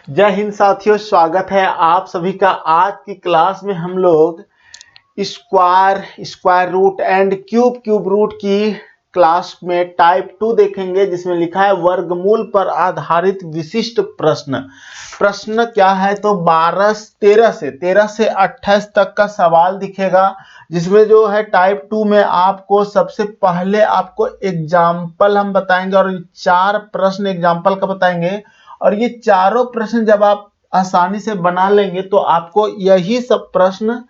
जय हिंद साथियों, स्वागत है आप सभी का। आज की क्लास में हम लोग square root and cube root की क्लास में टाइप 2 देखेंगे, जिसमें लिखा है वर्गमूल पर आधारित विशिष्ट प्रश्न। प्रश्न क्या है तो 13 से 28 तक का सवाल दिखेगा, जिसमें जो है टाइप 2 में आपको सबसे पहले आपको एग्जाम्पल हम बताएंगे और 4 प्रश्न एग्जाम्पल का बताएंगे। और ये चारों प्रश्न जब आप आसानी से बना लेंगे तो आपको यही सब प्रश्न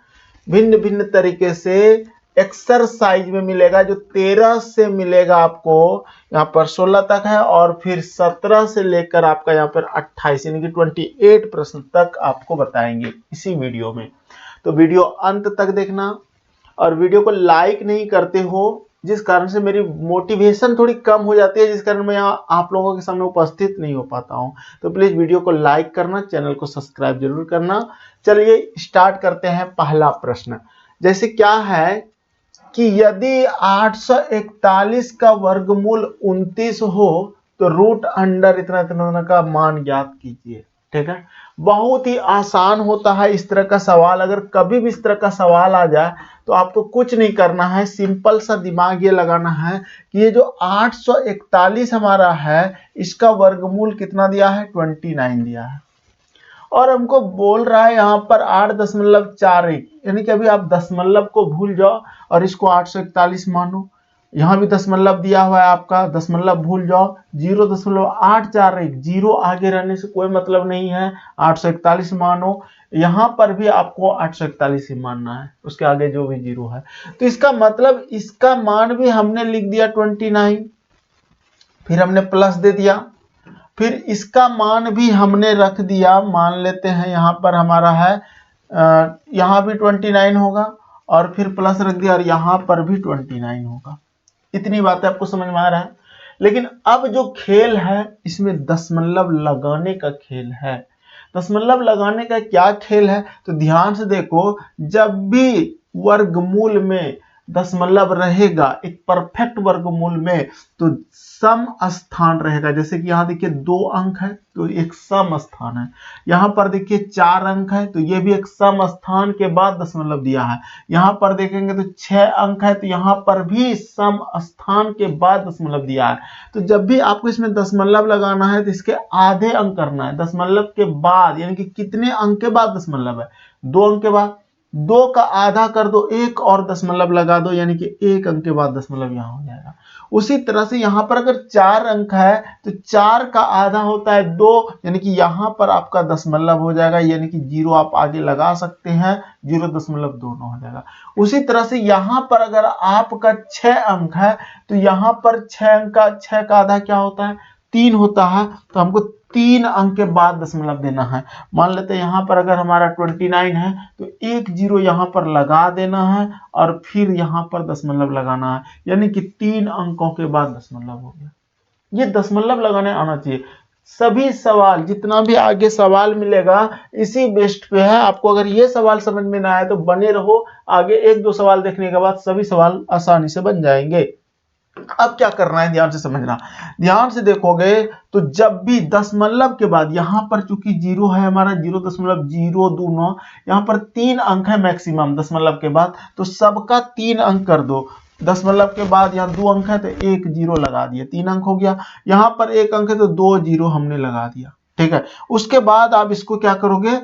भिन्न भिन्न तरीके से एक्सरसाइज में मिलेगा, जो 13 से मिलेगा आपको यहाँ पर 16 तक है, और फिर 17 से लेकर आपका यहाँ पर 28 यानी कि 28 प्रश्न तक आपको बताएंगे इसी वीडियो में। तो वीडियो अंत तक देखना, और वीडियो को लाइक नहीं करते हो जिस कारण से मेरी मोटिवेशन थोड़ी कम हो जाती है, जिस कारण मैं यहाँ आप लोगों के सामने उपस्थित नहीं हो पाता हूँ। तो प्लीज वीडियो को लाइक करना, चैनल को सब्सक्राइब जरूर करना। चलिए स्टार्ट करते हैं। पहला प्रश्न जैसे क्या है कि यदि 841 का वर्गमूल 29 हो तो रूट अंडर इतना इतना का मान ज्ञात कीजिए। ठीक है, बहुत ही आसान होता है इस तरह का सवाल। अगर कभी भी इस तरह का सवाल आ जाए तो आपको कुछ नहीं करना है, सिंपल सा दिमाग ये लगाना है कि ये जो 841 हमारा है, इसका वर्गमूल कितना दिया है, 29 दिया है, और हमको बोल रहा है यहाँ पर 8.41, यानी कि अभी आप दशमलव को भूल जाओ और इसको 841 मानो। यहाँ भी दशमलव दिया हुआ है आपका, दशमलव भूल जाओ। 0.841, जीरो आगे रहने से कोई मतलब नहीं है, 841 मानो। यहाँ पर भी आपको 841 ही मानना है, उसके आगे जो भी जीरो है। तो इसका मतलब इसका मान भी हमने लिख दिया 29, फिर हमने प्लस दे दिया, फिर इसका मान भी हमने रख दिया। मान लेते हैं यहाँ पर हमारा है, यहाँ भी 29 होगा, और फिर प्लस रख दिया, और यहाँ पर भी 29 होगा। इतनी बातें आपको समझ में आ रहा है। लेकिन अब जो खेल है इसमें दशमलव लगाने का खेल है। दशमलव लगाने का क्या खेल है तो ध्यान से देखो, जब भी वर्गमूल में दशमलव रहेगा, एक परफेक्ट वर्गमूल में, तो सम स्थान रहेगा। जैसे कि यहाँ देखिए 2 अंक है तो एक सम स्थान है, यहाँ पर देखिए 4 अंक है तो ये भी एक सम स्थान के बाद दशमलव दिया है। यहाँ पर देखेंगे तो 6 अंक है तो यहाँ पर भी सम स्थान के बाद दशमलव दिया है। तो जब भी आपको इसमें दशमलव लगाना है तो इसके आधे अंक करना है, दशमलव के बाद, यानी कि कितने अंक के बाद दशमलव है, 2 अंक के बाद। 2 का आधा कर दो, 1 और दशमलव लगा दो, यानी कि 1 अंक के बाद दशमलव यहाँ हो जाएगा। उसी तरह से यहाँ पर अगर 4 अंक है तो 4 का आधा होता है 2, यानी कि यहाँ पर आपका दशमलव हो जाएगा, यानी कि 0 आप आगे लगा सकते हैं, 0.2 हो जाएगा। उसी तरह से यहाँ पर अगर आपका 6 अंक है तो यहाँ पर 6 का आधा क्या होता है, 3 होता है, तो हमको 3 अंक के बाद दशमलव देना है। मान लेते हैं यहाँ पर अगर हमारा 29 है तो 1 0 यहाँ पर लगा देना है, और फिर यहाँ पर दशमलव लगाना है, यानी कि 3 अंकों के बाद दशमलव हो गया। ये दशमलव लगाने आना चाहिए। सभी सवाल, जितना भी आगे सवाल मिलेगा इसी बेस्ड पे है। आपको अगर ये सवाल समझ में ना आए तो बने रहो, आगे 1-2 सवाल देखने के बाद सभी सवाल आसानी से बन जाएंगे। अब क्या करना है, ध्यान से समझना। ध्यान से देखोगे तो जब भी दशमलव के बाद, यहां पर चूंकि 0 है हमारा, 0.029, यहां पर 3 अंक है मैक्सिमम दशमलव के बाद, तो सबका 3 अंक कर दो। दशमलव के बाद यहाँ 2 अंक है तो 1 0 लगा दिया, 3 अंक हो गया। यहाँ पर 1 अंक है तो 2 0 हमने लगा दिया। ठीक है, उसके बाद आप इसको क्या करोगे,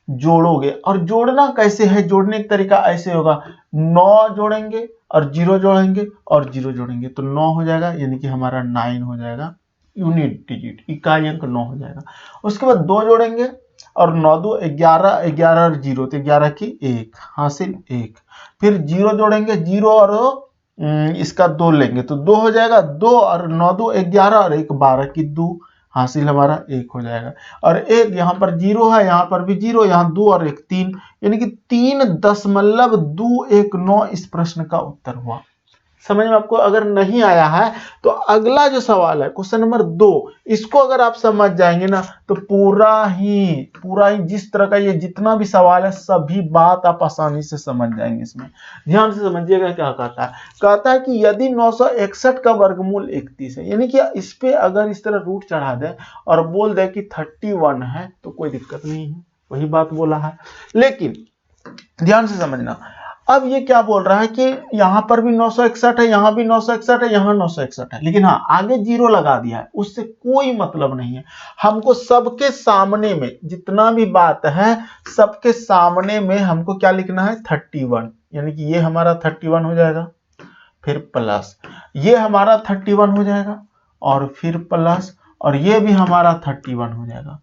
जोड़ोगे। और जोड़ना कैसे है, जोड़ने का तरीका ऐसे होगा, 9 जोड़ेंगे और 0 जोड़ेंगे और 0 जोड़ेंगे तो 9 हो जाएगा, यानी कि हमारा 9 हो जाएगा। यूनिट डिजिट, इकाई अंक 9 हो जाएगा। उसके बाद 2 जोड़ेंगे और 9 2 11, 11 और 0 तो 11 की 1 हासिल 1। फिर 0 जोड़ेंगे, 0 और इसका 2 लेंगे तो 2 हो जाएगा। 2 और 9 2 11 और 1 12 की 2 हासिल हमारा 1 हो जाएगा। और 1 यहाँ पर 0 है, यहाँ पर भी 0, यहाँ 2 और 1 3, यानी कि 3.219 इस प्रश्न का उत्तर हुआ। समझ में आपको अगर नहीं आया है तो अगला जो सवाल है क्वेश्चन नंबर 2, इसको अगर आप समझ जाएंगे ना तो पूरा ही जिस तरह का ये जितना भी सवाल है सभी बात आप आसानी से समझ जाएंगे। इसमें ध्यान से समझिएगा क्या कहता है कि यदि 961 का वर्गमूल 31 है, यानी कि इस पे अगर इस तरह रूट चढ़ा दे और बोल दे कि 31 है तो कोई दिक्कत नहीं है, वही बात बोला है। लेकिन ध्यान से समझना, अब ये क्या बोल रहा है कि यहां पर भी 961 है, यहां भी 961 है, यहां 961 है, लेकिन हाँ आगे जीरो लगा दिया है, उससे कोई मतलब नहीं है। हमको सबके सामने में जितना भी बात है सबके सामने में हमको क्या लिखना है 31, यानी कि ये हमारा 31 हो जाएगा, फिर प्लस ये हमारा 31 हो जाएगा और फिर प्लस और ये भी हमारा 31 हो जाएगा।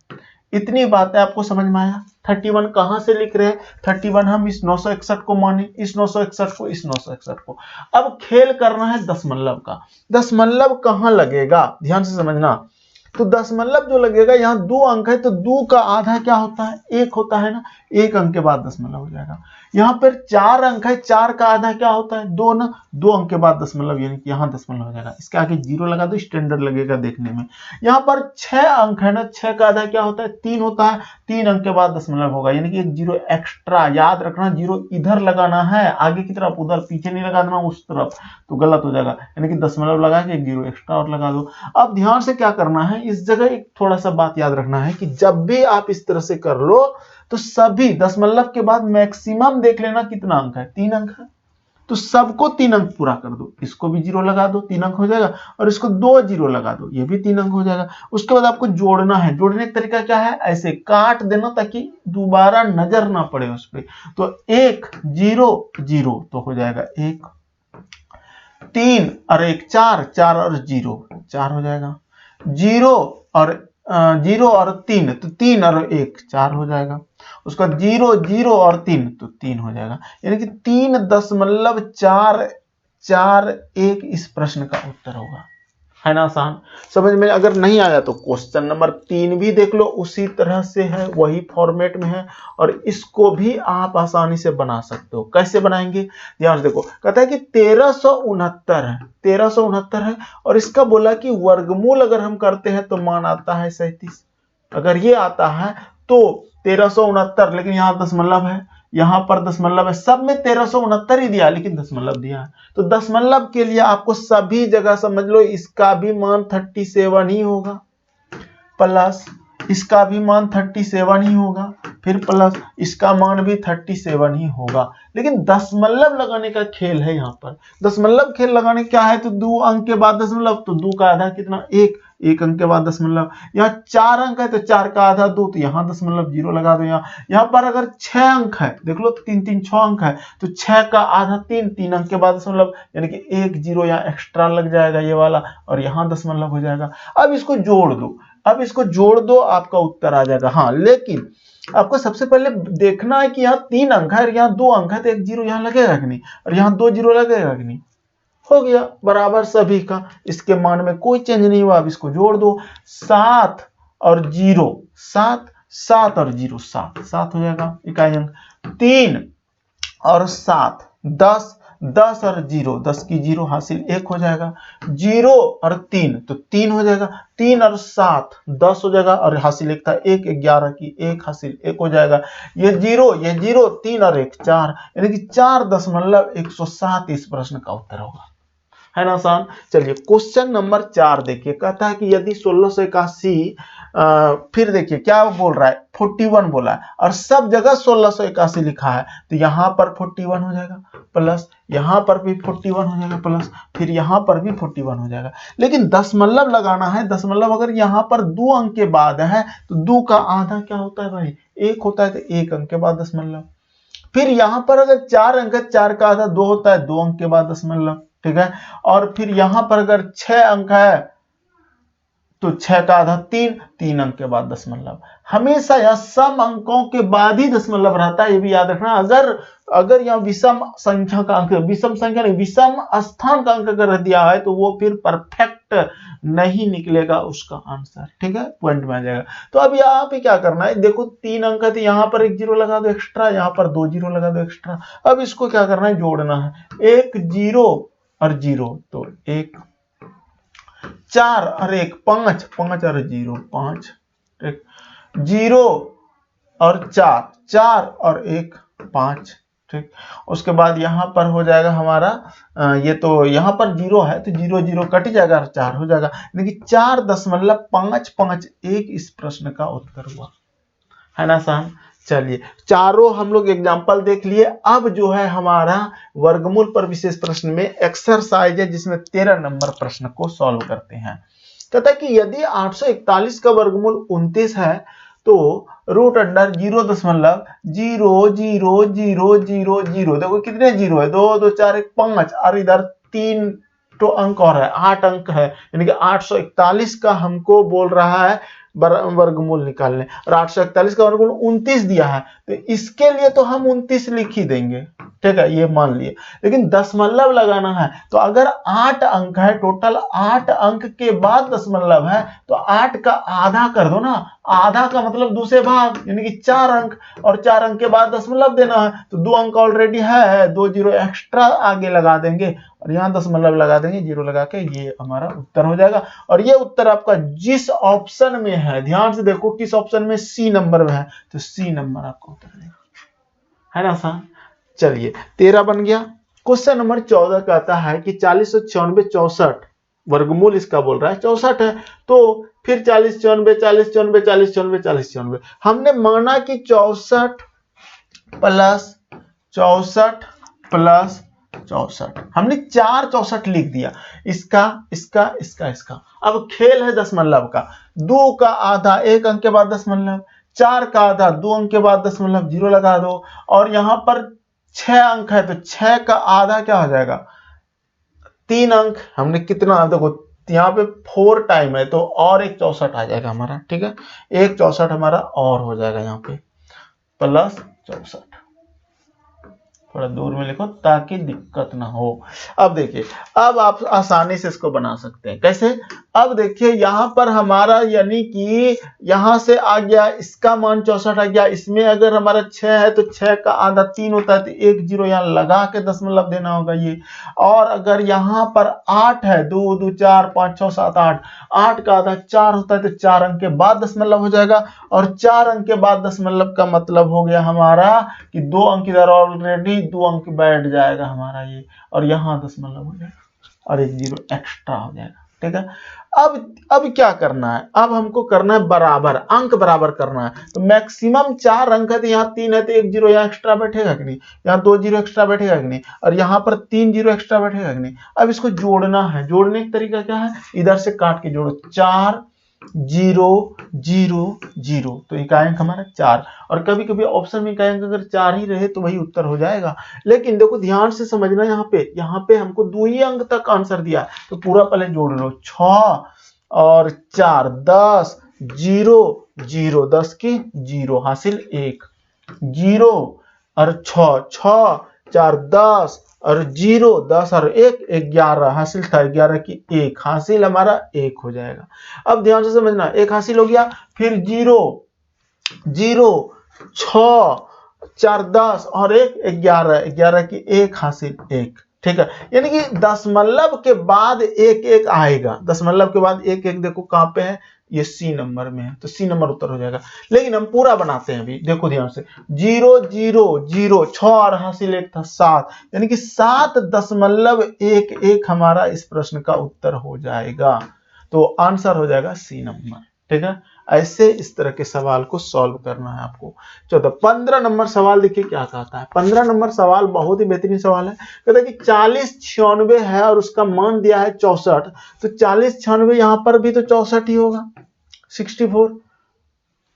इतनी बातें आपको समझ में आया। 31 कहां से लिख रहे हैं, 31 हम इस 961 को माने, इस 961 को, इस 961 को। अब खेल करना है दशमलव का। दशमलव कहां लगेगा ध्यान से समझना, तो दशमलव जो लगेगा यहाँ 2 अंक है तो 2 का आधा क्या होता है 1 होता है ना, 1 अंक के बाद दशमलव हो जाएगा। यहाँ पर 4 अंक है, 4 का आधा क्या होता है 2 ना, 2 अंक के बाद दशमलव, यानी कि यहाँ दशमलव हो जाएगा। इसके आगे जीरो लगा दो, स्टैंडर्ड लगेगा देखने में। यहाँ पर 6 अंक है ना, 6 का आधा क्या होता है 3 होता है, 3 अंक के बाद दशमलव होगा, यानी कि एक जीरो एक्स्ट्रा। याद रखना जीरो इधर लगाना है आगे की तरफ, उधर पीछे नहीं लगा देना उस तरफ, तो गलत हो जाएगा। यानी कि दशमलव लगा के एक जीरो एक्स्ट्रा और लगा दो। अब ध्यान से क्या करना है, इस जगह एक थोड़ा सा बात याद रखना है कि जब भी आप इस तरह से कर लो तो सभी दशमलव के बाद मैक्सिमम देख लेना कितना अंक है, 3 अंक है, तो सबको 3 अंक पूरा कर दो। इसको भी जीरो लगा दो, 3 अंक हो जाएगा, और इसको 2 जीरो लगा दो, ये भी 3 अंक हो जाएगा। उसके बाद आपको जोड़ना है। जोड़ने का तरीका क्या है, ऐसे काट देना ताकि दोबारा नजर ना पड़े उस पर। तो 1 0 0 तो हो जाएगा 1, 3 और 1 4, 4 और 0 4 हो जाएगा, 0 और 3 तो 3 और 1 4 हो जाएगा। उसका 0 0 और 3 तो 3 हो जाएगा, यानी कि 3.441 इस प्रश्न का उत्तर होगा। है ना आसान, समझ में। अगर नहीं आया तो क्वेश्चन नंबर 3 भी देख लो, उसी तरह से है, वही फॉर्मेट में है, और इसको भी आप आसानी से बना सकते हो। कैसे बनाएंगे ध्यान से देखो, कहता है कि 1369 है, 1369 है, और इसका बोला कि वर्गमूल अगर हम करते हैं तो मान आता है 37। अगर ये आता है तो 1369, लेकिन यहां दशमलव है, यहां पर दशमलव है, सब में 1369 ही दिया लेकिन दशमलव दिया है। तो दशमलव के लिए आपको सभी जगह समझ लो इसका भी मान 37 ही होगा, प्लस इसका भी मान 37 ही होगा, फिर प्लस इसका मान भी 37 ही होगा। लेकिन दशमलव लगाने का खेल है यहाँ पर। दशमलव खेल लगाने क्या है, तो 2 अंक के बाद दशमलव, तो 2 का आधा कितना 1, 1 अंक के बाद दशमलव। यहाँ 4 अंक है तो 4 का आधा 2, तो यहाँ दशमलव जीरो लगा दो। यहाँ पर अगर 6 अंक है, देख लो 3 3 6 अंक है, तो 6 का आधा 3, 3 अंक के बाद दशमलव, यानी कि 1 जीरो यहाँ एक्स्ट्रा लग जाएगा ये वाला, और यहाँ दशमलव हो जाएगा। अब इसको जोड़ दो, आपका उत्तर आ जाएगा। हाँ, लेकिन आपको सबसे पहले देखना है कि यहाँ 3 अंक है और यहाँ 2 अंक है, तो 1 जीरो यहाँ लगेगा कि नहीं, और यहाँ 2 जीरो लगेगा कि नहीं। हो गया बराबर सभी का, इसके मान में कोई चेंज नहीं हुआ। अब इसको जोड़ दो, 7 और 0 7, 7 और 0 7, 7 हो जाएगा इकाई अंक। 3 और 7 10, 10 और 0 10 की 0 हासिल 1 हो जाएगा। 0 और 3 तो 3 हो जाएगा, 3 और 7 10 हो जाएगा, और हासिल 1 था 1, 11 की 1 हासिल 1 हो जाएगा। ये 0 3 और 1 4, यानी कि 4.107 इस प्रश्न का उत्तर होगा। है ना आसान। चलिए क्वेश्चन नंबर 4 देखिए, कहता है कि यदि 1681, फिर देखिए क्या बोल रहा है 41 बोला है, और सब जगह 1681 लिखा है, तो यहां पर 41 हो जाएगा, प्लस यहां पर भी 41 हो जाएगा, प्लस फिर यहां पर भी 41 हो जाएगा। लेकिन दशमलव लगाना है। दशमलव अगर यहां पर 2 अंक के बाद है तो 2 का आधा क्या होता है भाई 1 होता है, तो 1 अंक के बाद दशमलव। फिर यहां पर अगर 4 अंक है, 4 का आधा 2 होता है, 2 अंक के बाद दशमलव, ठीक है। और फिर यहां पर अगर 6 अंक है तो 6 का आधा 3, 3 अंक के बाद दशमलव। हमेशा यह सम अंकों के बाद ही दशमलव रहता है, ये भी याद रखना। अगर यह विषम संख्या का अंक, विषम संख्या नहीं, विषम स्थान का अंक अगर दिया है तो वो फिर परफेक्ट नहीं निकलेगा उसका आंसर, ठीक है, पॉइंट में आ जाएगा। तो अब यहाँ पे क्या करना है, देखो 3 अंक है तो यहाँ पर 1 जीरो लगा दो एक्स्ट्रा, यहाँ पर 2 जीरो लगा दो एक्स्ट्रा। अब इसको क्या करना है, जोड़ना है। 1 0 और 0 तो 1, 4 और 1 5, 5 और 0 5, ठीक, 0 और 4, 4 और 1 5, ठीक। उसके बाद यहाँ पर हो जाएगा हमारा ये तो यहाँ पर 0 है तो 0 0 कट जाएगा और 4 हो जाएगा, यानी कि 4.551 इस प्रश्न का उत्तर हुआ, है ना आसान। चलिए चारों हम लोग एग्जाम्पल देख लिए। अब जो है हमारा वर्गमूल पर विशेष प्रश्न में एक्सरसाइज है जिसमें 13 नंबर प्रश्न को सॉल्व करते हैं। कहता है कि यदि 841 का वर्गमूल 29 है तो रूट अंडर 0.00000, देखो कितने जीरो है, 2 2 4 1 5 और इधर 3 तो अंक और है, 8 अंक है, यानी कि 841 का हमको बोल रहा है वर्गमूल निकालने, और 841 का वर्गमूल 29 दिया है तो इसके लिए तो हम 29 लिख ही देंगे, ठीक है, ये मान लिए। लेकिन दशमलव लगाना है तो अगर 8 अंक है, टोटल 8 अंक के बाद दशमलव है तो 8 का आधा कर दो ना, आधा का मतलब दूसरे भाग, यानी कि 4 अंक, और 4 अंक के बाद दशमलव देना है तो 2 अंक ऑलरेडी है, 2 जीरो एक्स्ट्रा आगे लगा देंगे और यहाँ दशमलव लगा देंगे, जीरो लगा के, ये हमारा उत्तर हो जाएगा। और ये उत्तर आपका जिस ऑप्शन में है, ध्यान से देखो किस ऑप्शन में, सी नंबर में है, तो सी नंबर आपका उत्तर देगा, है ना आसान। चलिए 13 बन गया। क्वेश्चन नंबर 14 कहता है कि 40 और 94 64, वर्गमूल इसका बोल रहा है 64 है, तो फिर 40 94 40 94 40 94 40 94, हमने माना कि 64 प्लस 64 प्लस 64, हमने 4 64 लिख दिया, इसका इसका इसका इसका। अब खेल है दशमलव का, 2 का आधा 1 अंक के बाद दशमलव, 4 का आधा 2 अंक के बाद दशमलव, 0 लगा दो, और यहां पर 6 अंक है तो 6 का आधा क्या हो जाएगा, 3 अंक, हमने कितना, देखो यहाँ पे 4 टाइम है तो और एक 64 आ जाएगा हमारा, ठीक है, एक 64 हमारा और हो जाएगा यहाँ पे, प्लस 64, थोड़ा दूर में लिखो ताकि दिक्कत ना हो। अब देखिए, अब आप आसानी से इसको बना सकते हैं, कैसे, अब देखिए यहाँ पर हमारा यानी कि यहाँ से आ गया, इसका मान 64 आ गया, इसमें अगर हमारा 6 है तो 6 का आधा 3 होता है तो 1 जीरो यहाँ लगा के दशमलव देना होगा ये, और अगर यहाँ पर 8 है, 2 2 4 5 6 7 8, 8 का आधा 4 होता है तो 4 अंक के बाद दशमलव हो जाएगा, और 4 अंक के बाद दशमलव का मतलब हो गया हमारा कि 2 अंक इधर ऑलरेडी 2 अंक बैठ जाएगा हमारा ये, और यहाँ दशमलव हो जाएगा और 1 जीरो एक्स्ट्रा हो जाएगा, ठीक है। अब क्या करना है, अब हमको करना है बराबर, अंक बराबर करना है, तो मैक्सिमम 4 अंक है तो यहाँ 3 है तो 1 जीरो यहाँ एक्स्ट्रा बैठेगा कि नहीं, यहाँ 2 जीरो एक्स्ट्रा बैठेगा कि नहीं, और यहाँ पर 3 जीरो एक्स्ट्रा बैठेगा कि नहीं। अब इसको जोड़ना है, जोड़ने का तरीका क्या है, इधर से काट के जोड़ो, 4 0 0 0, तो इकाई हमारा 4, और कभी कभी ऑप्शन में इकाई अगर 4 ही रहे तो वही उत्तर हो जाएगा। लेकिन देखो ध्यान से समझना, यहाँ पे हमको 2 ही अंक तक आंसर दिया तो पूरा पहले जोड़ लो, 6 और 4 10 0 0, 10 की 0 हासिल 1, 0 और 6 6 4 10 और 0 10 और 1 11 हासिल था, 11 की 1 हासिल हमारा 1 हो जाएगा। अब ध्यान से समझना, 1 हासिल हो गया, फिर 0 0 6 4 10 और 1 11, 11 की 1 हासिल 1, ठीक है, यानी कि दशमलव के बाद 1 1 आएगा, दशमलव के बाद 1 1 देखो कहां पे है, ये सी नंबर में है, तो सी नंबर उत्तर हो जाएगा। लेकिन हम पूरा बनाते हैं अभी, देखो ध्यान से, 0 0 0 6 और हासिल 1 था 7, यानी कि 7.11 हमारा इस प्रश्न का उत्तर हो जाएगा, तो आंसर हो जाएगा सी नंबर, ठीक है। ऐसे इस तरह के सवाल को सॉल्व करना है आपको। चलो 15 नंबर सवाल देखिए क्या कहता है। 15 नंबर सवाल बहुत ही बेहतरीन सवाल है। कहता है कि 40 96 है और उसका मान दिया है 64, तो 40 96 यहां पर भी तो 64 ही होगा, 64।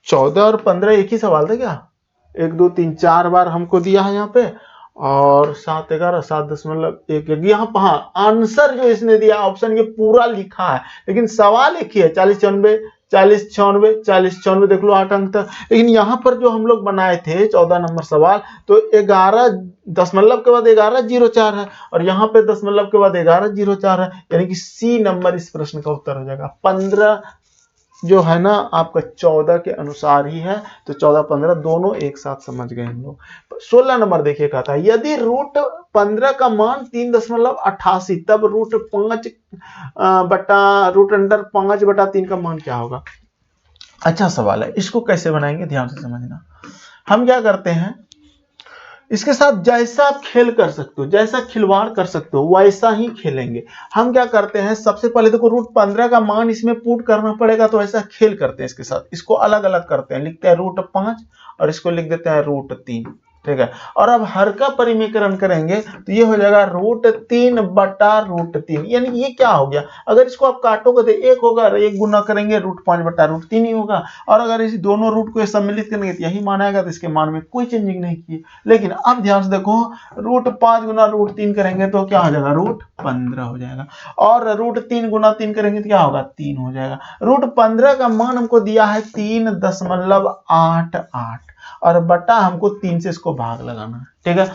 14 और 15 एक ही सवाल था क्या, 1 2 3 4 बार हमको दिया है यहाँ पे, और 7 11 7.11 यहाँ, हाँ आंसर जो इसने दिया ऑप्शन ये पूरा लिखा है, लेकिन सवाल एक ही है, 40 96 40 96 40 96 देख लो 8 अंक तक। लेकिन यहाँ पर जो हम लोग बनाए थे 14 नंबर सवाल, तो 11 दशमलव के बाद 11 04 है, और यहाँ पे दशमलव के बाद 11 04 है, यानी कि सी नंबर इस प्रश्न का उत्तर हो जाएगा। 15 जो है ना आपका 14 के अनुसार ही है, तो 14 15 दोनों एक साथ समझ गए हम लोग। 16 नंबर देखिए कहता है यदि रूट 15 का मान 3.88 तब रूट 5 बटा रूट अंडर 5/3 का मान क्या होगा। अच्छा सवाल है, इसको कैसे बनाएंगे ध्यान से समझना। हम क्या करते हैं, इसके साथ जैसा आप खेल कर सकते हो, जैसा खिलवाड़ कर सकते हो वैसा ही खेलेंगे। हम क्या करते हैं, सबसे पहले देखो रूट 15 का मान इसमें पुट करना पड़ेगा, तो ऐसा खेल करते हैं। इसके साथ इसको अलग अलग करते हैं, लिखते हैं रूट 5 और इसको लिख देते हैं रूट 3, ठीक है। और अब हर का परिमीकरण करेंगे तो ये हो जाएगा रूट 3 बटा रूट 3, यानी ये क्या हो गया, अगर इसको आप काटोगे तो 1 होगा, 1 गुना करेंगे रूट 5 बटा रूट 3 ही होगा। और अगर इस दोनों रूट को सम्मिलित करेंगे तो यही मान आएगा, तो इसके मान में कोई चेंजिंग नहीं की। लेकिन अब ध्यान से देखो, रूट 5 गुना रूट 3 करेंगे तो क्या हो जाएगा, रूट 15 हो जाएगा। और रूट 3 गुना 3 करेंगे तो क्या होगा, 3 हो जाएगा। रूट 15 का मान हमको दिया है 3.88 और बटा हमको 3 से इसको भाग लगाना है, ठीक है।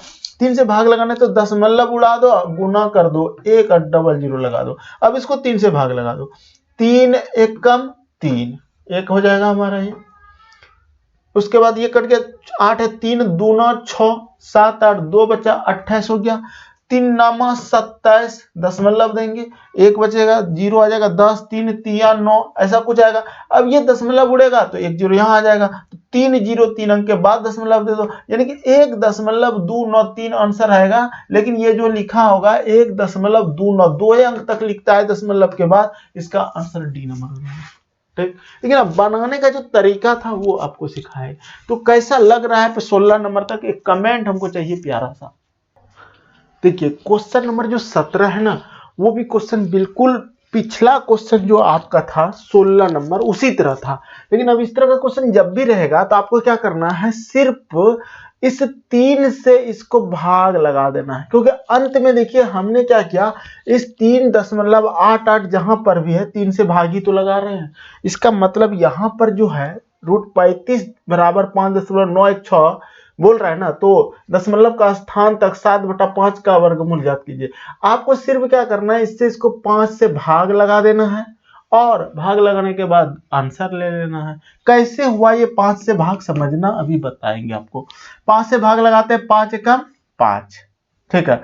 3 से भाग लगाना है तो दशमलव उड़ा दो, गुना कर दो, 1 और डबल 0 लगा दो। अब इसको 3 से भाग लगा दो, 3 1 कम 3, 1 हो जाएगा हमारा ये। उसके बाद ये कट गया, 8 है 3 दूना 6, 7 8 2 बचा 28 हो गया। 3 नामा 27 दशमलव देंगे, 1 बचेगा, 0 आ जाएगा, 10 3 3 9 ऐसा कुछ आएगा। अब ये दशमलव उड़ेगा तो 1 0 यहाँ आ जाएगा, तो 3 0 3 अंक के बाद दशमलव दे दो, यानी कि 1.293 आंसर आएगा। लेकिन ये जो लिखा होगा 1.29 2 अंक तक लिखता है दशमलव के बाद, इसका आंसर डी नंबर हो जाएगा, ठीक। लेकिन अब बनाने का जो तरीका था वो आपको सिखाए, तो कैसा लग रहा है 16 नंबर तक, एक कमेंट हमको चाहिए प्यारा सा। देखिए क्वेश्चन नंबर जो 17 है ना, वो भी क्वेश्चन बिल्कुल पिछला क्वेश्चन जो आपका था 16 नंबर उसी तरह था। लेकिन अब इस तरह का क्वेश्चन जब भी रहेगा तो आपको क्या करना है, सिर्फ इस 3 से इसको भाग लगा देना है। क्योंकि अंत में देखिए हमने क्या किया, इस 3.88 जहां पर भी है 3 से भागी तो लगा रहे हैं। इसका मतलब यहां पर जो है रूट 35 बराबर 5.916 बोल रहा है ना, तो दशमलव का स्थान तक 7/5 का वर्गमूल ज्ञात कीजिए। आपको सिर्फ क्या करना है, इससे इसको 5 से भाग लगा देना है और भाग लगाने के बाद आंसर ले लेना है। कैसे हुआ ये 5 से भाग समझना अभी बताएंगे आपको। 5 से भाग लगाते हैं, 5 एकम 5, ठीक है,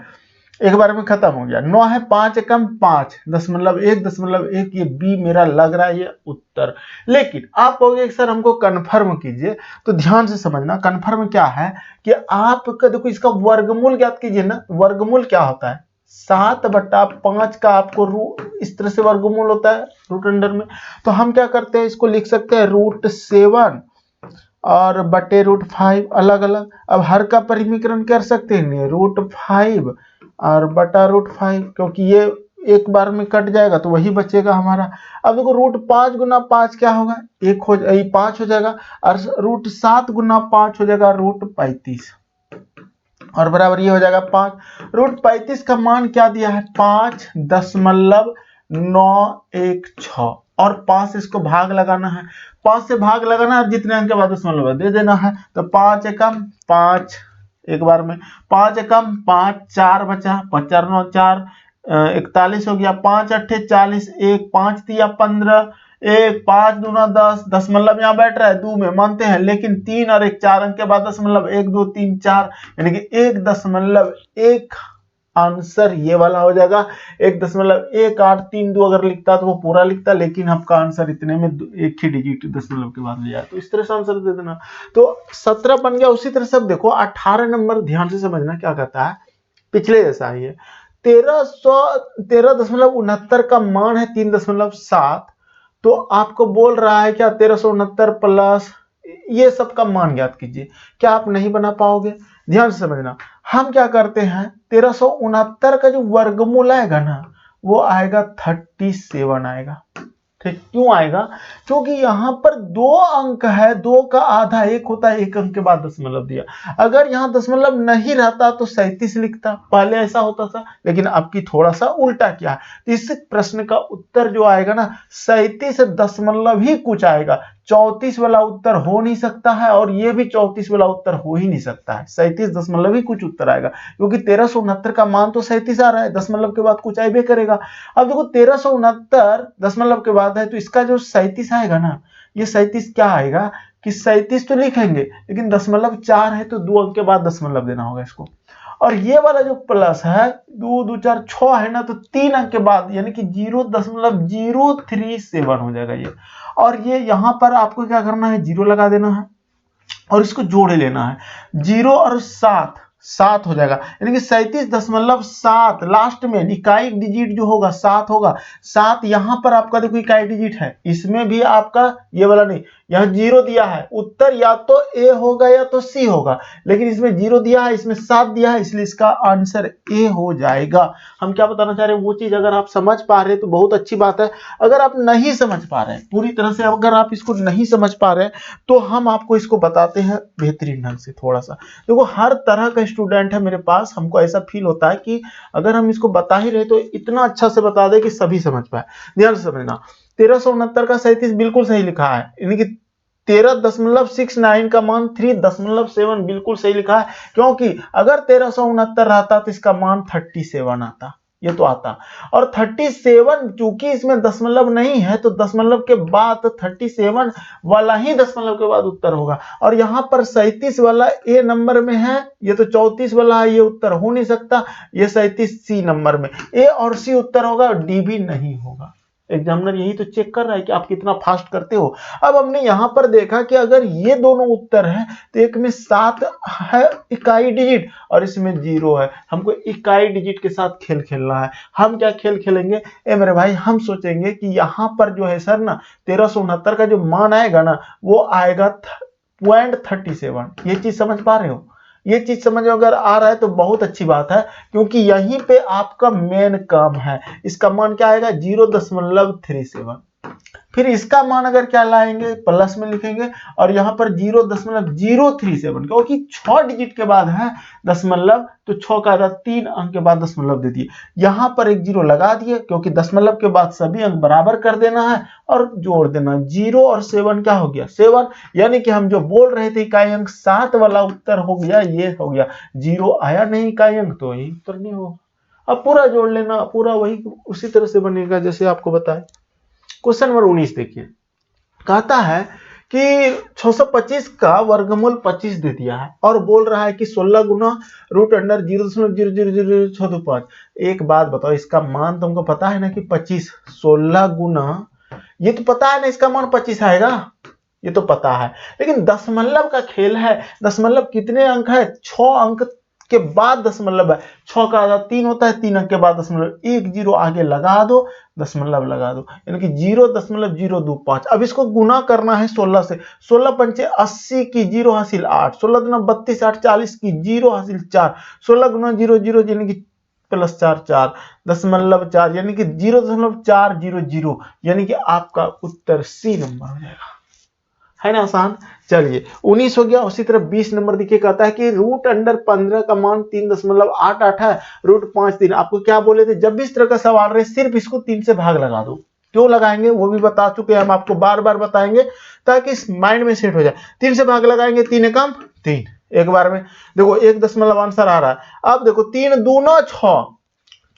एक बार में खत्म हो गया। 9 है 5 एकम 5 0.1 ये बी मेरा लग रहा है ये उत्तर। लेकिन आप कहोगे सर हमको कन्फर्म कीजिए, तो ध्यान से समझना कन्फर्म क्या है कि आपका देखो इसका वर्गमूल ज्ञात कीजिए ना। वर्गमूल क्या होता है, 7/5 का आपको इस तरह से वर्गमूल होता है रूट अंडर में। तो हम क्या करते हैं, इसको लिख सकते हैं रूट 7 और बटे रूट 5 अलग अलग। अब हर का परिमीकरण कर सकते हैं, रूट 5 और बटा रूट 5, क्योंकि ये एक बार में कट जाएगा तो वही बचेगा हमारा। अब देखो रूट 5 गुना 5 क्या होगा, 5 हो जाएगा, और रूट 7 गुना 5 हो जाएगा रूट 35 और बराबर ये हो जाएगा 5। रूट 35 का मान क्या दिया है, 5.916 और 5 इसको भाग लगाना है। 5 से भाग लगाना है, जितने अंक के बाद दशमलव दे देना है। तो 5 एकम 5 एक बार में, 5 एकम 5 4 बचा, 5 4 9 4 41 हो गया, 5 8 40 1 5 3 15 1 5 दूना 10 दशमलव यहाँ बैठ रहा है 2 में मानते हैं, लेकिन 3 और 1 4 अंक के बाद दशमलव 1 2 3 4 यानी कि 1.1 आंसर ये वाला हो जाएगा। 1.18332 अगर लिखता तो वो पूरा लिखता, लेकिन आपका आंसर इतने में एक ही डिजिट दशमलव के बाद ले जाए, तो इस तरह से आंसर दे देना। तो 17 बन गया। उसी तरह से अब देखो 18 नंबर ध्यान से समझना क्या कहता है, पिछले जैसा ही है। 1369 का मान है 3.7, तो आपको बोल रहा है क्या 1369 प्लस ये सब का मान ज्ञात कीजिए। क्या आप नहीं बना पाओगे, ध्यान से समझना। हम क्या करते हैं, 1369 का जो वर्गमूल आएगा ना वो आएगा 37 आएगा, ठीक। क्यों आएगा, क्योंकि यहां पर 2 अंक है, 2 का आधा 1 होता है, 1 अंक के बाद दशमलव दिया। अगर यहां दशमलव नहीं रहता तो 37 लिखता, पहले ऐसा होता था, लेकिन आपकी थोड़ा सा उल्टा किया है। तो इस प्रश्न का उत्तर जो आएगा ना 37 दशमलव ही कुछ आएगा, 34 वाला उत्तर हो नहीं सकता है और ये भी 34 वाला उत्तर हो ही नहीं सकता है। 37 ही कुछ उत्तर आएगा, क्योंकि 1369 का मान तो 37 आ रहा है, दशमलव के बाद कुछ आएगा करेगा। अब देखो 1369 दशमलव के बाद है, तो इसका जो 37 आएगा ना, ये 37 क्या आएगा कि 37 तो लिखेंगे, लेकिन दशमलव 4 है तो 2 अंक के बाद दशमलव देना होगा इसको। और ये वाला जो प्लस है 2 2 4 6 है ना, तो 3 अंक के बाद यानी कि 0.037 हो जाएगा ये। और ये यहाँ पर आपको क्या करना है, 0 लगा देना है और इसको जोड़ लेना है। 0 और 7 हो जाएगा, यानी कि 37.7 लास्ट में इकाई डिजिट जो होगा 7 होगा। 7 यहां पर आपका देखो इकाई डिजिट है, इसमें भी आपका ये वाला नहीं, यहाँ 0 दिया है, उत्तर या तो ए होगा या तो सी होगा, लेकिन इसमें 0 दिया है, इसमें 7 दिया है, इसलिए इसका आंसर ए हो जाएगा। हम क्या बताना चाह रहे हैं, वो चीज अगर आप समझ पा रहे हैं तो बहुत अच्छी बात है। अगर आप नहीं समझ पा रहे हैं पूरी तरह से, अगर आप इसको नहीं समझ पा रहे हैं तो हम आपको इसको बताते हैं बेहतरीन ढंग से। थोड़ा सा देखो, हर तरह का स्टूडेंट है मेरे पास, हमको ऐसा फील होता है कि अगर हम इसको बता ही रहे तो इतना अच्छा से बता दे कि सभी समझ पाए। ध्यान से समझना, 1369 का 37 बिल्कुल सही लिखा है, यानी कि 13.69 का मान 3.7 बिल्कुल सही लिखा है, क्योंकि अगर 1369 रहता तो इसका मान 37 आता, ये तो आता। और 37 चूंकि इसमें दशमलव नहीं है तो दशमलव के बाद 37 वाला ही दशमलव के बाद उत्तर होगा। और यहाँ पर 37 वाला ए नंबर में है, ये तो 34 वाला है, ये उत्तर हो नहीं सकता। ये 37 सी नंबर में, ए और सी उत्तर होगा, डी भी नहीं होगा। एग्जामिनर यही तो चेक कर रहा है कि आप कितना फास्ट करते हो। अब हमने यहां पर देखा कि अगर ये दोनों उत्तर है तो एक में 7 है इकाई डिजिट और इसमें 0 है, हमको इकाई डिजिट के साथ खेल खेलना है। हम क्या खेल खेलेंगे ए मेरे भाई, हम सोचेंगे कि यहां पर जो है सर ना 1369 का जो मान आएगा ना, वो आएगा 0.37। ये चीज समझ पा रहे हो? ये चीज समझ अगर आ रहा है तो बहुत अच्छी बात है, क्योंकि यहीं पे आपका मेन काम है। इसका मान क्या आएगा, 0.37। फिर इसका मान अगर क्या लाएंगे, प्लस में लिखेंगे और यहां पर 0.037, क्योंकि 6 डिजिट के बाद है दशमलव, तो 6 का 3 अंक के बाद दशमलव दे दिए। यहां पर एक 0 लगा दिए, क्योंकि दशमलव के बाद सभी अंक बराबर कर देना है और जोड़ देना। 0 और 7 क्या हो गया, 7, यानी कि हम जो बोल रहे थे इकाई अंक 7 वाला उत्तर हो गया, ये हो गया। 0 आया नहीं इकाई अंक, तो यही उत्तर नहीं होगा। अब पूरा जोड़ लेना, पूरा वही उसी तरह से बनेगा जैसे आपको बताया। क्वेश्चन नंबर 19 देखिए, कहता है कि 625 का वर्गमूल 25 दे दिया है और बोल रहा है कि 16 गुना रूट अंडर 0.0000625। एक बात बताओ, इसका मान तुमको पता है ना कि 25, 16 गुना, ये तो पता है ना इसका मान 25 आएगा, ये तो पता है। लेकिन दशमलव का खेल है, दशमलव कितने अंक है, 6 अंक के बाद दशमलव है। 6 का आधा 3 होता है, 3 अंक के बाद दशमलव, एक 0 आगे लगा दो, दशमलव लगा दो, यानी कि 0.025। अब इसको गुना करना है 16 से। 16 पंचे 80 की 0 हासिल 8, 16 दुना 32, 8 40 की 0 हासिल 4, 16 गुना 0 0 यानी कि प्लस 4 4 दशमलव 4 यानी कि 0.400, यानी कि आपका उत्तर सी नंबर हो जाएगा। है ना आसान? चलिए 19 हो गया। उसी तरह 20 नंबर देखिए, कहता है कि रूट अंडर 15 का मान 3.88 है, रूट 5 3। आपको क्या बोले थे, जब भी इस तरह का सवाल रहे सिर्फ इसको 3 से भाग लगा दो। क्यों लगाएंगे वो भी बता चुके हैं हम, आपको बार बार बताएंगे ताकि माइंड में सेट हो जाए। 3 से भाग लगाएंगे, 3 एकम 3, एक बार में देखो 1 दशमलव आंसर आ रहा है। अब देखो 3 दूना 6,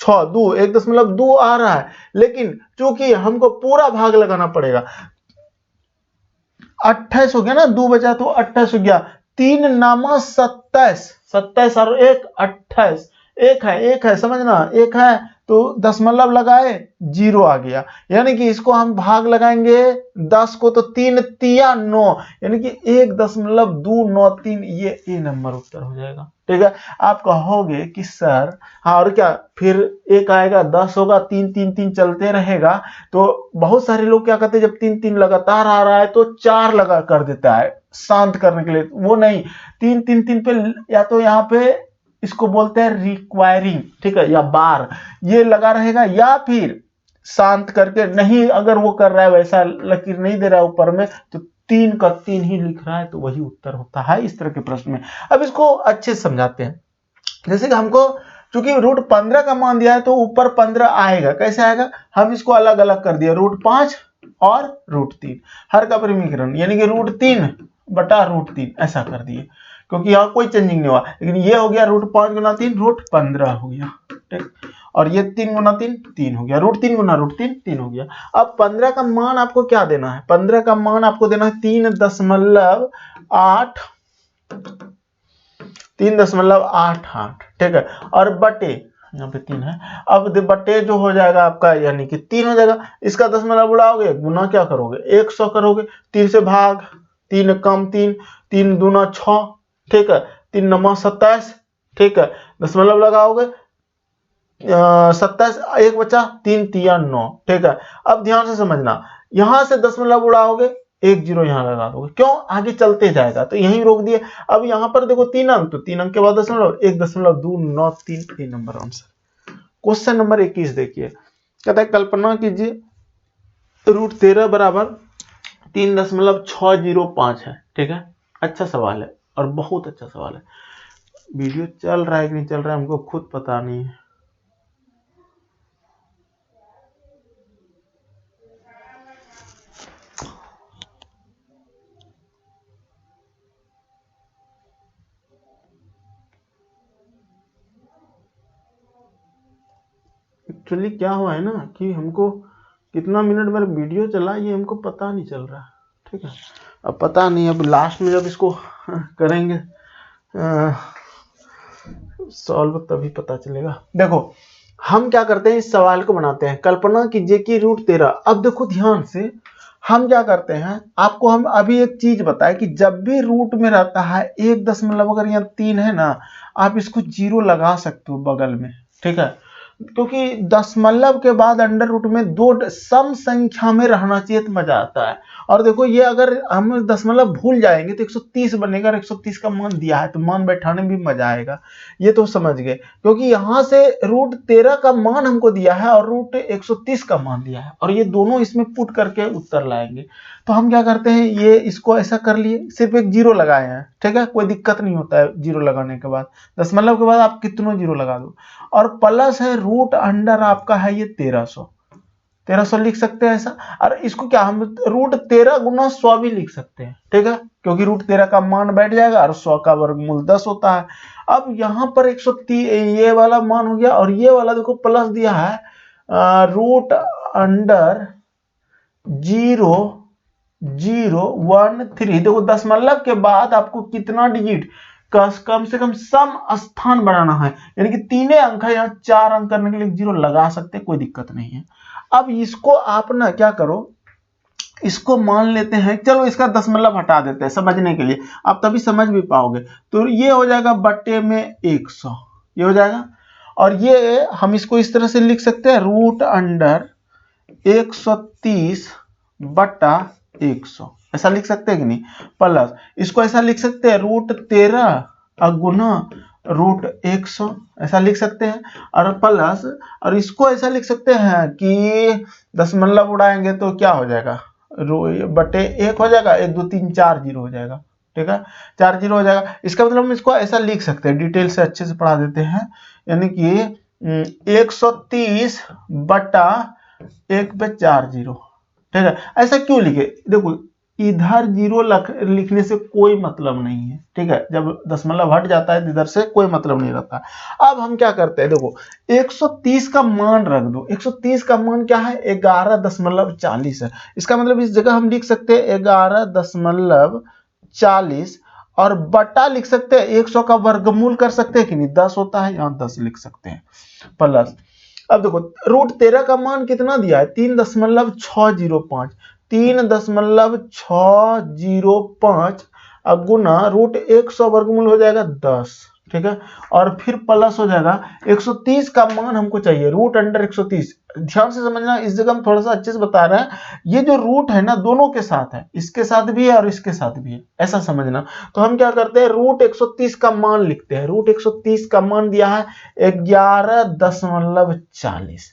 6 2 1.2 आ रहा है, लेकिन चूंकि हमको पूरा भाग लगाना पड़ेगा। 28 हो गया ना, 2 बचा तो 28 हो गया। 3 नामा 27, 27 और 1 28, एक है समझना, एक है तो दशमलव लगाए 0 आ गया, यानी कि इसको हम भाग लगाएंगे 10 को, तो 3 तिया 9, यानी कि 1.293। ये ए नंबर उत्तर हो जाएगा। ठीक है, आप कहोगे कि सर हाँ और क्या, फिर एक आएगा 10 होगा, 3 3 3 चलते रहेगा। तो बहुत सारे लोग क्या कहते हैं, जब 3 3 लगातार आ रहा है तो 4 लगा कर देता है शांत करने के लिए, वो नहीं, 3 3 3 पे या तो यहाँ पे इसको बोलते हैं रिक्वायरिंग, ठीक है, या बार ये लगा रहेगा, या फिर शांत करके नहीं, अगर वो कर रहा है वैसा लकीर नहीं दे रहा है ऊपर में, तो 3 का 3 ही लिख रहा है, तो वही उत्तर होता है इस तरह के प्रश्न में। अब इसको अच्छे से समझाते हैं। जैसे कि हमको चूंकि रूट 15 का मान दिया है तो ऊपर 15 आएगा, कैसे आएगा, हम इसको अलग अलग कर दिया, रूट 5 और √3, हर का परिमीकरण यानी कि √3/√3 ऐसा कर दिए, क्योंकि यहाँ कोई चेंजिंग नहीं हुआ। लेकिन ये हो गया √5 गुना 3 √15 हो गया, ठीक। और ये 3 गुना 3 3 हो गया, √3 गुना √3 3 हो गया। अब 15 का मान आपको क्या देना है? 15 का मान आपको देना है 3.88, ठीक है। और बटे, यहाँ पे 3 है, अब बटे जो हो जाएगा आपका यानी कि 3 हो जाएगा। इसका दशमलव उड़ाओगे, गुना क्या करोगे? 100 करोगे, 3 से भाग, 3 कम 3, 3 दूना 6, ठीक है, 3 9 27, ठीक है, दशमलव लगाओगे 27, 1 बचा, 3 3 9, ठीक है। अब ध्यान से समझना, यहां से दशमलव उड़ाओगे, 1 0 यहां लगा दोगे, क्यों? आगे चलते जाएगा, तो यहीं रोक दिए। अब यहां पर देखो 3 अंक, तो 3 अंक के बाद दशमलव, 1.293, 3 नंबर आंसर। क्वेश्चन नंबर 21 देखिए, कहता है कल्पना कीजिए √13 बराबर 3.605 है, ठीक है। अच्छा सवाल है और बहुत अच्छा सवाल है। वीडियो चल रहा है कि नहीं चल रहा है हमको खुद पता नहीं है। एक्चुअली क्या हुआ है ना कि हमको कितना मिनट मेरा वीडियो चला ये हमको पता नहीं चल रहा, ठीक है। अब पता नहीं, अब लास्ट में जब इसको करेंगे सॉल्व तभी पता चलेगा। देखो हम क्या करते हैं, इस सवाल को बनाते हैं, कल्पना कीजिए कि √13। अब देखो ध्यान से हम क्या करते हैं, आपको हम अभी एक चीज बताएं कि जब भी रूट में रहता है 1 दशमलव, अगर यहाँ 3 है ना, आप इसको 0 लगा सकते हो बगल में, ठीक है। क्योंकि दशमलव के बाद अंडर रूट में 2 सम संख्या में रहना चाहिए तो मजा आता है। और देखो ये अगर हम दशमलव भूल जाएंगे तो 130 बनेगा, और 130 का मान दिया है तो मान बैठाने में भी मजा आएगा, ये तो समझ गए। क्योंकि यहां से √13 का मान हमको दिया है और √130 का मान दिया है, और ये दोनों इसमें पुट करके उत्तर लाएंगे। तो हम क्या करते हैं, ये इसको ऐसा कर लिए, सिर्फ एक 0 लगाए हैं, ठीक है, कोई दिक्कत नहीं होता है 0 लगाने के बाद। दशमलव के बाद आप कितनों 0 लगा दो, और प्लस है रूट अंडर आपका है ये 1300 लिख सकते हैं ऐसा। और इसको क्या हम √13 गुना 100 भी लिख सकते हैं, ठीक है, क्योंकि √13 का मान बैठ जाएगा और 100 का वर्गमूल 10 होता है। अब यहां पर 130 ये वाला मान हो गया, और ये वाला देखो प्लस दिया है रूट अंडर 0.013। देखो दशमलव के बाद आपको कितना डिजिट, कम से कम सम स्थान बनाना है, यानी कि 3 अंक है, यहाँ 4 अंक करने के लिए 0 लगा सकते हैं, कोई दिक्कत नहीं है। अब इसको आप ना क्या करो, इसको मान लेते हैं, चलो इसका दशमलव हटा देते हैं समझने के लिए, आप तभी समझ भी पाओगे। तो ये हो जाएगा बट्टे में 100, ये हो जाएगा। और ये हम इसको इस तरह से लिख सकते हैं, रूट अंडर 130/100, ऐसा लिख सकते हैं कि नहीं। प्लस इसको ऐसा लिख सकते हैं, √13 गुना √100, ऐसा लिख सकते हैं। और प्लस, और इसको ऐसा लिख सकते हैं कि दशमलव उड़ाएंगे तो क्या हो जाएगा, बटे 1 हो जाएगा, 1 2 3 4 0 हो जाएगा, ठीक है, 4 0 हो जाएगा। इसका मतलब हम इसको ऐसा लिख सकते हैं, डिटेल से अच्छे से पढ़ा देते हैं, यानी कि 130/1 पे 4 0, ठीक है। ऐसा क्यों लिखे, देखो इधर 0 लिखने से कोई मतलब नहीं है, ठीक है, जब दशमलव हट जाता है इधर से कोई मतलब नहीं रहता। अब हम क्या करते हैं, देखो 130 का मान रख दो, 130 का मान क्या है, 11.40 है। इसका मतलब इस जगह हम लिख सकते हैं 11.40, और बटा लिख सकते हैं 100 का वर्गमूल कर सकते हैं कि नहीं, 10 होता है, यहाँ 10 लिख सकते हैं। प्लस अब देखो √13 का मान कितना दिया है, 3.605, 3.605 गुना √100 वर्गमूल हो जाएगा 10, ठीक है। और फिर प्लस हो जाएगा 130 का मान हमको चाहिए, रूट अंडर 130। ध्यान से समझना, इस जगह हम थोड़ा सा अच्छे से बता रहे हैं, ये जो रूट है ना दोनों के साथ है, इसके साथ भी है और इसके साथ भी है, ऐसा समझना। तो हम क्या करते हैं, √130 का मान लिखते हैं, √130 का मान दिया है 11.40,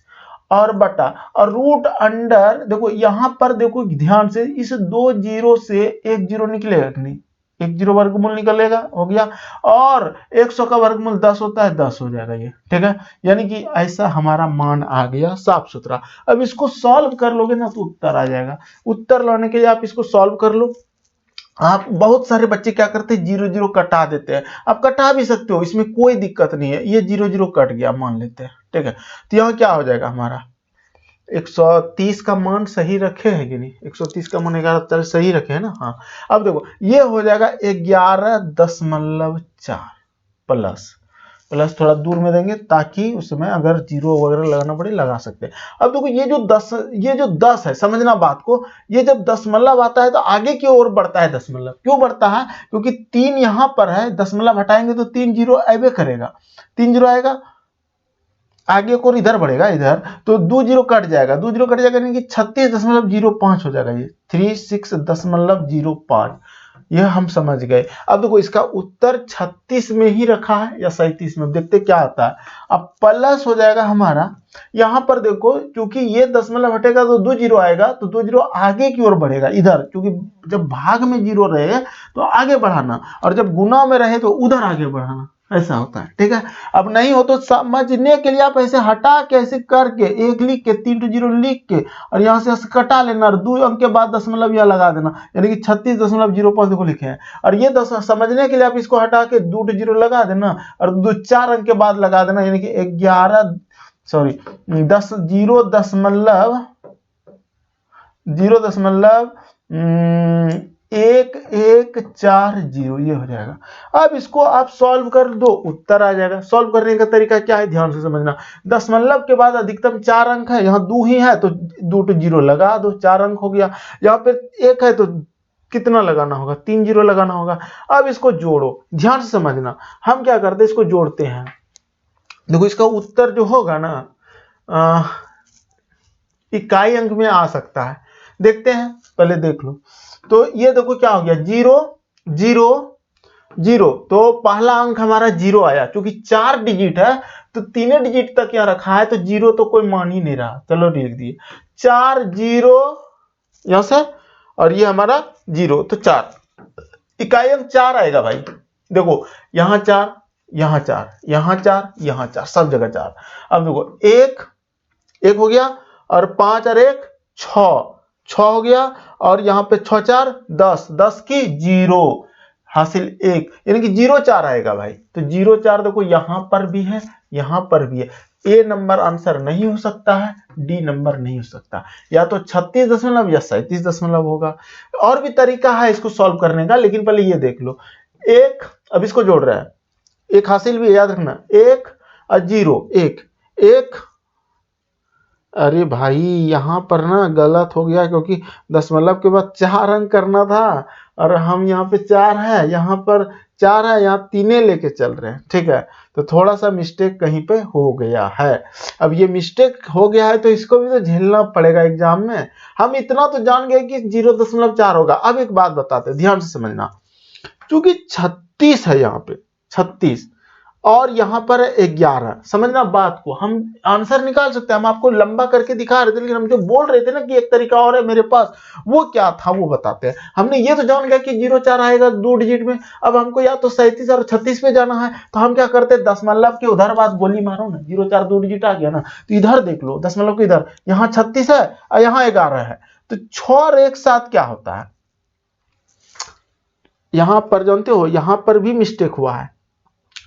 और बटा, और रूट अंडर, देखो यहां पर देखो ध्यान से, इस 2 0 से 1 0 निकलेगा कि नहीं, एक जीरो वर्गमूल निकलेगा, हो गया। और 100 का वर्गमूल 10 होता है, 10 हो जाएगा ये, ठीक है। यानी कि ऐसा हमारा मान आ गया साफ सुथरा। अब इसको सॉल्व कर लोगे ना तो उत्तर आ जाएगा। उत्तर लाने के लिए आप इसको सॉल्व कर लो। आप बहुत सारे बच्चे क्या करते हैं, जीरो जीरो कटा देते हैं। आप कटा भी सकते हो, इसमें कोई दिक्कत नहीं है। ये जीरो जीरो कट गया मान लेते हैं, ठीक है। तो यहाँ क्या हो जाएगा हमारा, 130 का मान सही रखे है कि नहीं, 130 का मान 11 सही रखे है ना, हाँ। अब देखो ये हो जाएगा 11.4 प्लस प्लस थोड़ा दूर में देंगे ताकि उसमें अगर जीरो वगैरह लगाना पड़े लगा सकते हैं। अब देखो ये जो 10 है, समझना बात को, ये जब दशमलव आता है तो आगे की ओर बढ़ता है दशमलव। क्यों बढ़ता है, क्योंकि 3 यहां पर है, दशमलव हटाएंगे तो 3 जीरो आएगा करेगा, 3 जीरो आएगा, आगे को इधर बढ़ेगा, इधर तो 2 जीरो कट जाएगा, 2 जीरो कट जाएगा, यानी कि 36.05 हो जाएगा, ये 36.05। यह हम समझ गए। अब देखो इसका उत्तर 36 में ही रखा है या 37 में, देखते क्या आता है। अब प्लस हो जाएगा हमारा, यहां पर देखो क्योंकि ये दशमलव हटेगा तो 2 जीरो आएगा, तो 2 जीरो आगे की ओर बढ़ेगा इधर, क्योंकि जब भाग में जीरो रहे तो आगे बढ़ाना, और जब गुना में रहे तो उधर आगे बढ़ाना, ऐसा होता है, ठीक है। अब नहीं हो तो समझने के लिए आप ऐसे हटा के, ऐसे करके, एक लिख के 3 जीरो लिख के और यहाँ से कटा लेना, और 2 अंक के बाद दशमलव यहाँ लगा देना, यानी कि 36.05 देखो लिखे हैं। और ये समझने के लिए आप इसको हटा के 2 जीरो लगा देना और 4 अंक के बाद लगा देना, यानी कि 11.0.114 ये हो जाएगा। अब इसको आप सॉल्व कर दो, उत्तर आ जाएगा। सॉल्व करने का तरीका क्या है, ध्यान से समझना। दशमलव के बाद अधिकतम 4 अंक है, यहाँ 2 ही है तो 2 जीरो लगा दो, 4 अंक हो गया। यहाँ पे 1 है तो कितना लगाना होगा, 3 जीरो लगाना होगा। अब इसको जोड़ो, ध्यान से समझना। हम क्या करते हैं, इसको जोड़ते हैं। देखो इसका उत्तर जो होगा ना इकाई अंक में आ सकता है, देखते हैं, पहले देख लो। तो ये देखो क्या हो गया, 0 0 0, तो पहला अंक हमारा 0 आया, क्योंकि 4 डिजिट है तो 3 डिजिट तक यहाँ रखा है, तो 0 तो कोई मान ही नहीं रहा। चलो लिख दिए 4 0 यहां से, और ये हमारा 0, तो 4 इकाई अंक 4 आएगा भाई। देखो यहाँ 4 यहाँ 4 यहाँ 4 यहाँ 4, सब जगह 4। अब देखो 1 1 हो गया, और 5 और 1 6 6 हो गया, और यहाँ पे 6 4 10 10 की 0 हासिल 1, यानी कि 0 4 आएगा भाई। तो 0 4 देखो यहाँ पर भी है, यहाँ पर भी है। ए नंबर आंसर नहीं हो सकता है, डी नंबर नहीं हो सकता, या तो 36 या 37 होगा। और भी तरीका है इसको सॉल्व करने का, लेकिन पहले ये देख लो। एक, अब इसको जोड़ रहा है, एक हासिल भी याद रखना, 1 और 0 1 1। अरे भाई यहाँ पर ना गलत हो गया, क्योंकि दशमलव के बाद 4 अंक करना था, और हम यहाँ पे 4 है, यहाँ पर 4 है, यहाँ 3 लेके चल रहे हैं, ठीक है। तो थोड़ा सा मिस्टेक कहीं पे हो गया है। अब ये मिस्टेक हो गया है तो इसको भी तो झेलना पड़ेगा एग्जाम में। हम इतना तो जान गए कि 0.4 होगा। अब एक बात बताते, ध्यान से समझना। क्योंकि 36 है यहाँ पे, 36, और यहाँ पर 11, समझना बात को। हम आंसर निकाल सकते हैं, हम आपको लंबा करके दिखा रहे थे, लेकिन हम जो बोल रहे थे ना कि एक तरीका और है मेरे पास, वो क्या था वो बताते हैं। हमने ये तो जान गया कि 0 4 आएगा 2 डिजिट में। अब हमको या तो 37 और 36 पे जाना है, तो हम क्या करते हैं, दशमलव के उधर बात गोली मारो ना, 0 4 2 डिजिट आ गया ना, तो इधर देख लो, दशमलव के इधर, यहाँ 36 है और यहाँ 11 है, तो 6 और 1 7 क्या होता है। यहां पर जानते हो, यहां पर भी मिस्टेक हुआ है।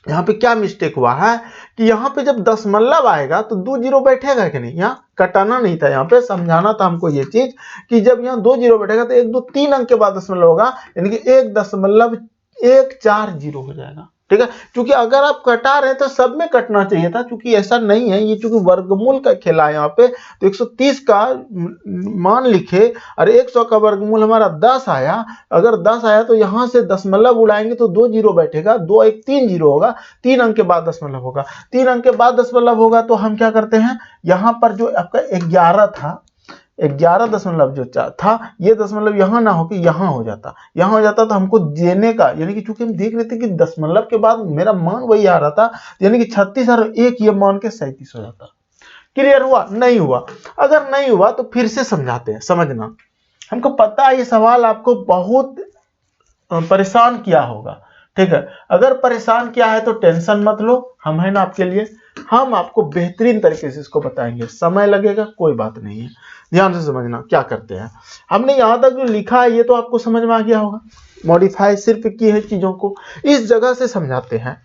यहाँ पे क्या मिस्टेक हुआ है कि यहाँ पे जब दशमलव आएगा तो 2 जीरो बैठेगा कि नहीं, यहाँ कटाना नहीं था, यहाँ पे समझाना था हमको ये चीज कि जब यहाँ 2 जीरो बैठेगा तो 1 2 3 अंक के बाद दशमलव होगा, यानी कि 1.140 हो जाएगा, ठीक है। क्योंकि अगर आप कटा रहे हैं तो सब में कटना चाहिए था, क्योंकि ऐसा नहीं है, ये चूंकि वर्गमूल का खेला है यहाँ पे, तो 130 का मान लिखे और 100 का वर्गमूल हमारा 10 आया। अगर 10 आया तो यहाँ से दशमलव उड़ाएंगे तो 2 जीरो बैठेगा, 2 1 3 जीरो होगा, 3 अंक के बाद दशमलव होगा, 3 अंक के बाद दशमलव होगा, तो हम क्या करते हैं, यहाँ पर जो आपका 11 था, 11 दशमलव जो था, ये दशमलव यहाँ ना हो कि यहाँ हो जाता, यहाँ हो जाता तो हमको देने का, यानी कि चूंकि हम देख रहे थे कि दशमलव के बाद मेरा मान वही आ रहा था, यानी कि 36 और 1 ये मान के 37 हो जाता। क्लियर हुआ? नहीं हुआ? अगर नहीं हुआ तो फिर से समझाते हैं, समझना। हमको पता है ये सवाल आपको बहुत परेशान किया होगा। ठीक है, अगर परेशान किया है तो टेंशन मत लो, हम है ना आपके लिए, हम आपको बेहतरीन तरीके से इसको बताएंगे। समय लगेगा, कोई बात नहीं है, ध्यान से समझना क्या करते हैं। हमने यहां तक जो लिखा है ये तो आपको समझ में आ गया होगा। मॉडिफाई सिर्फ की है चीजों को, इस जगह से समझाते हैं।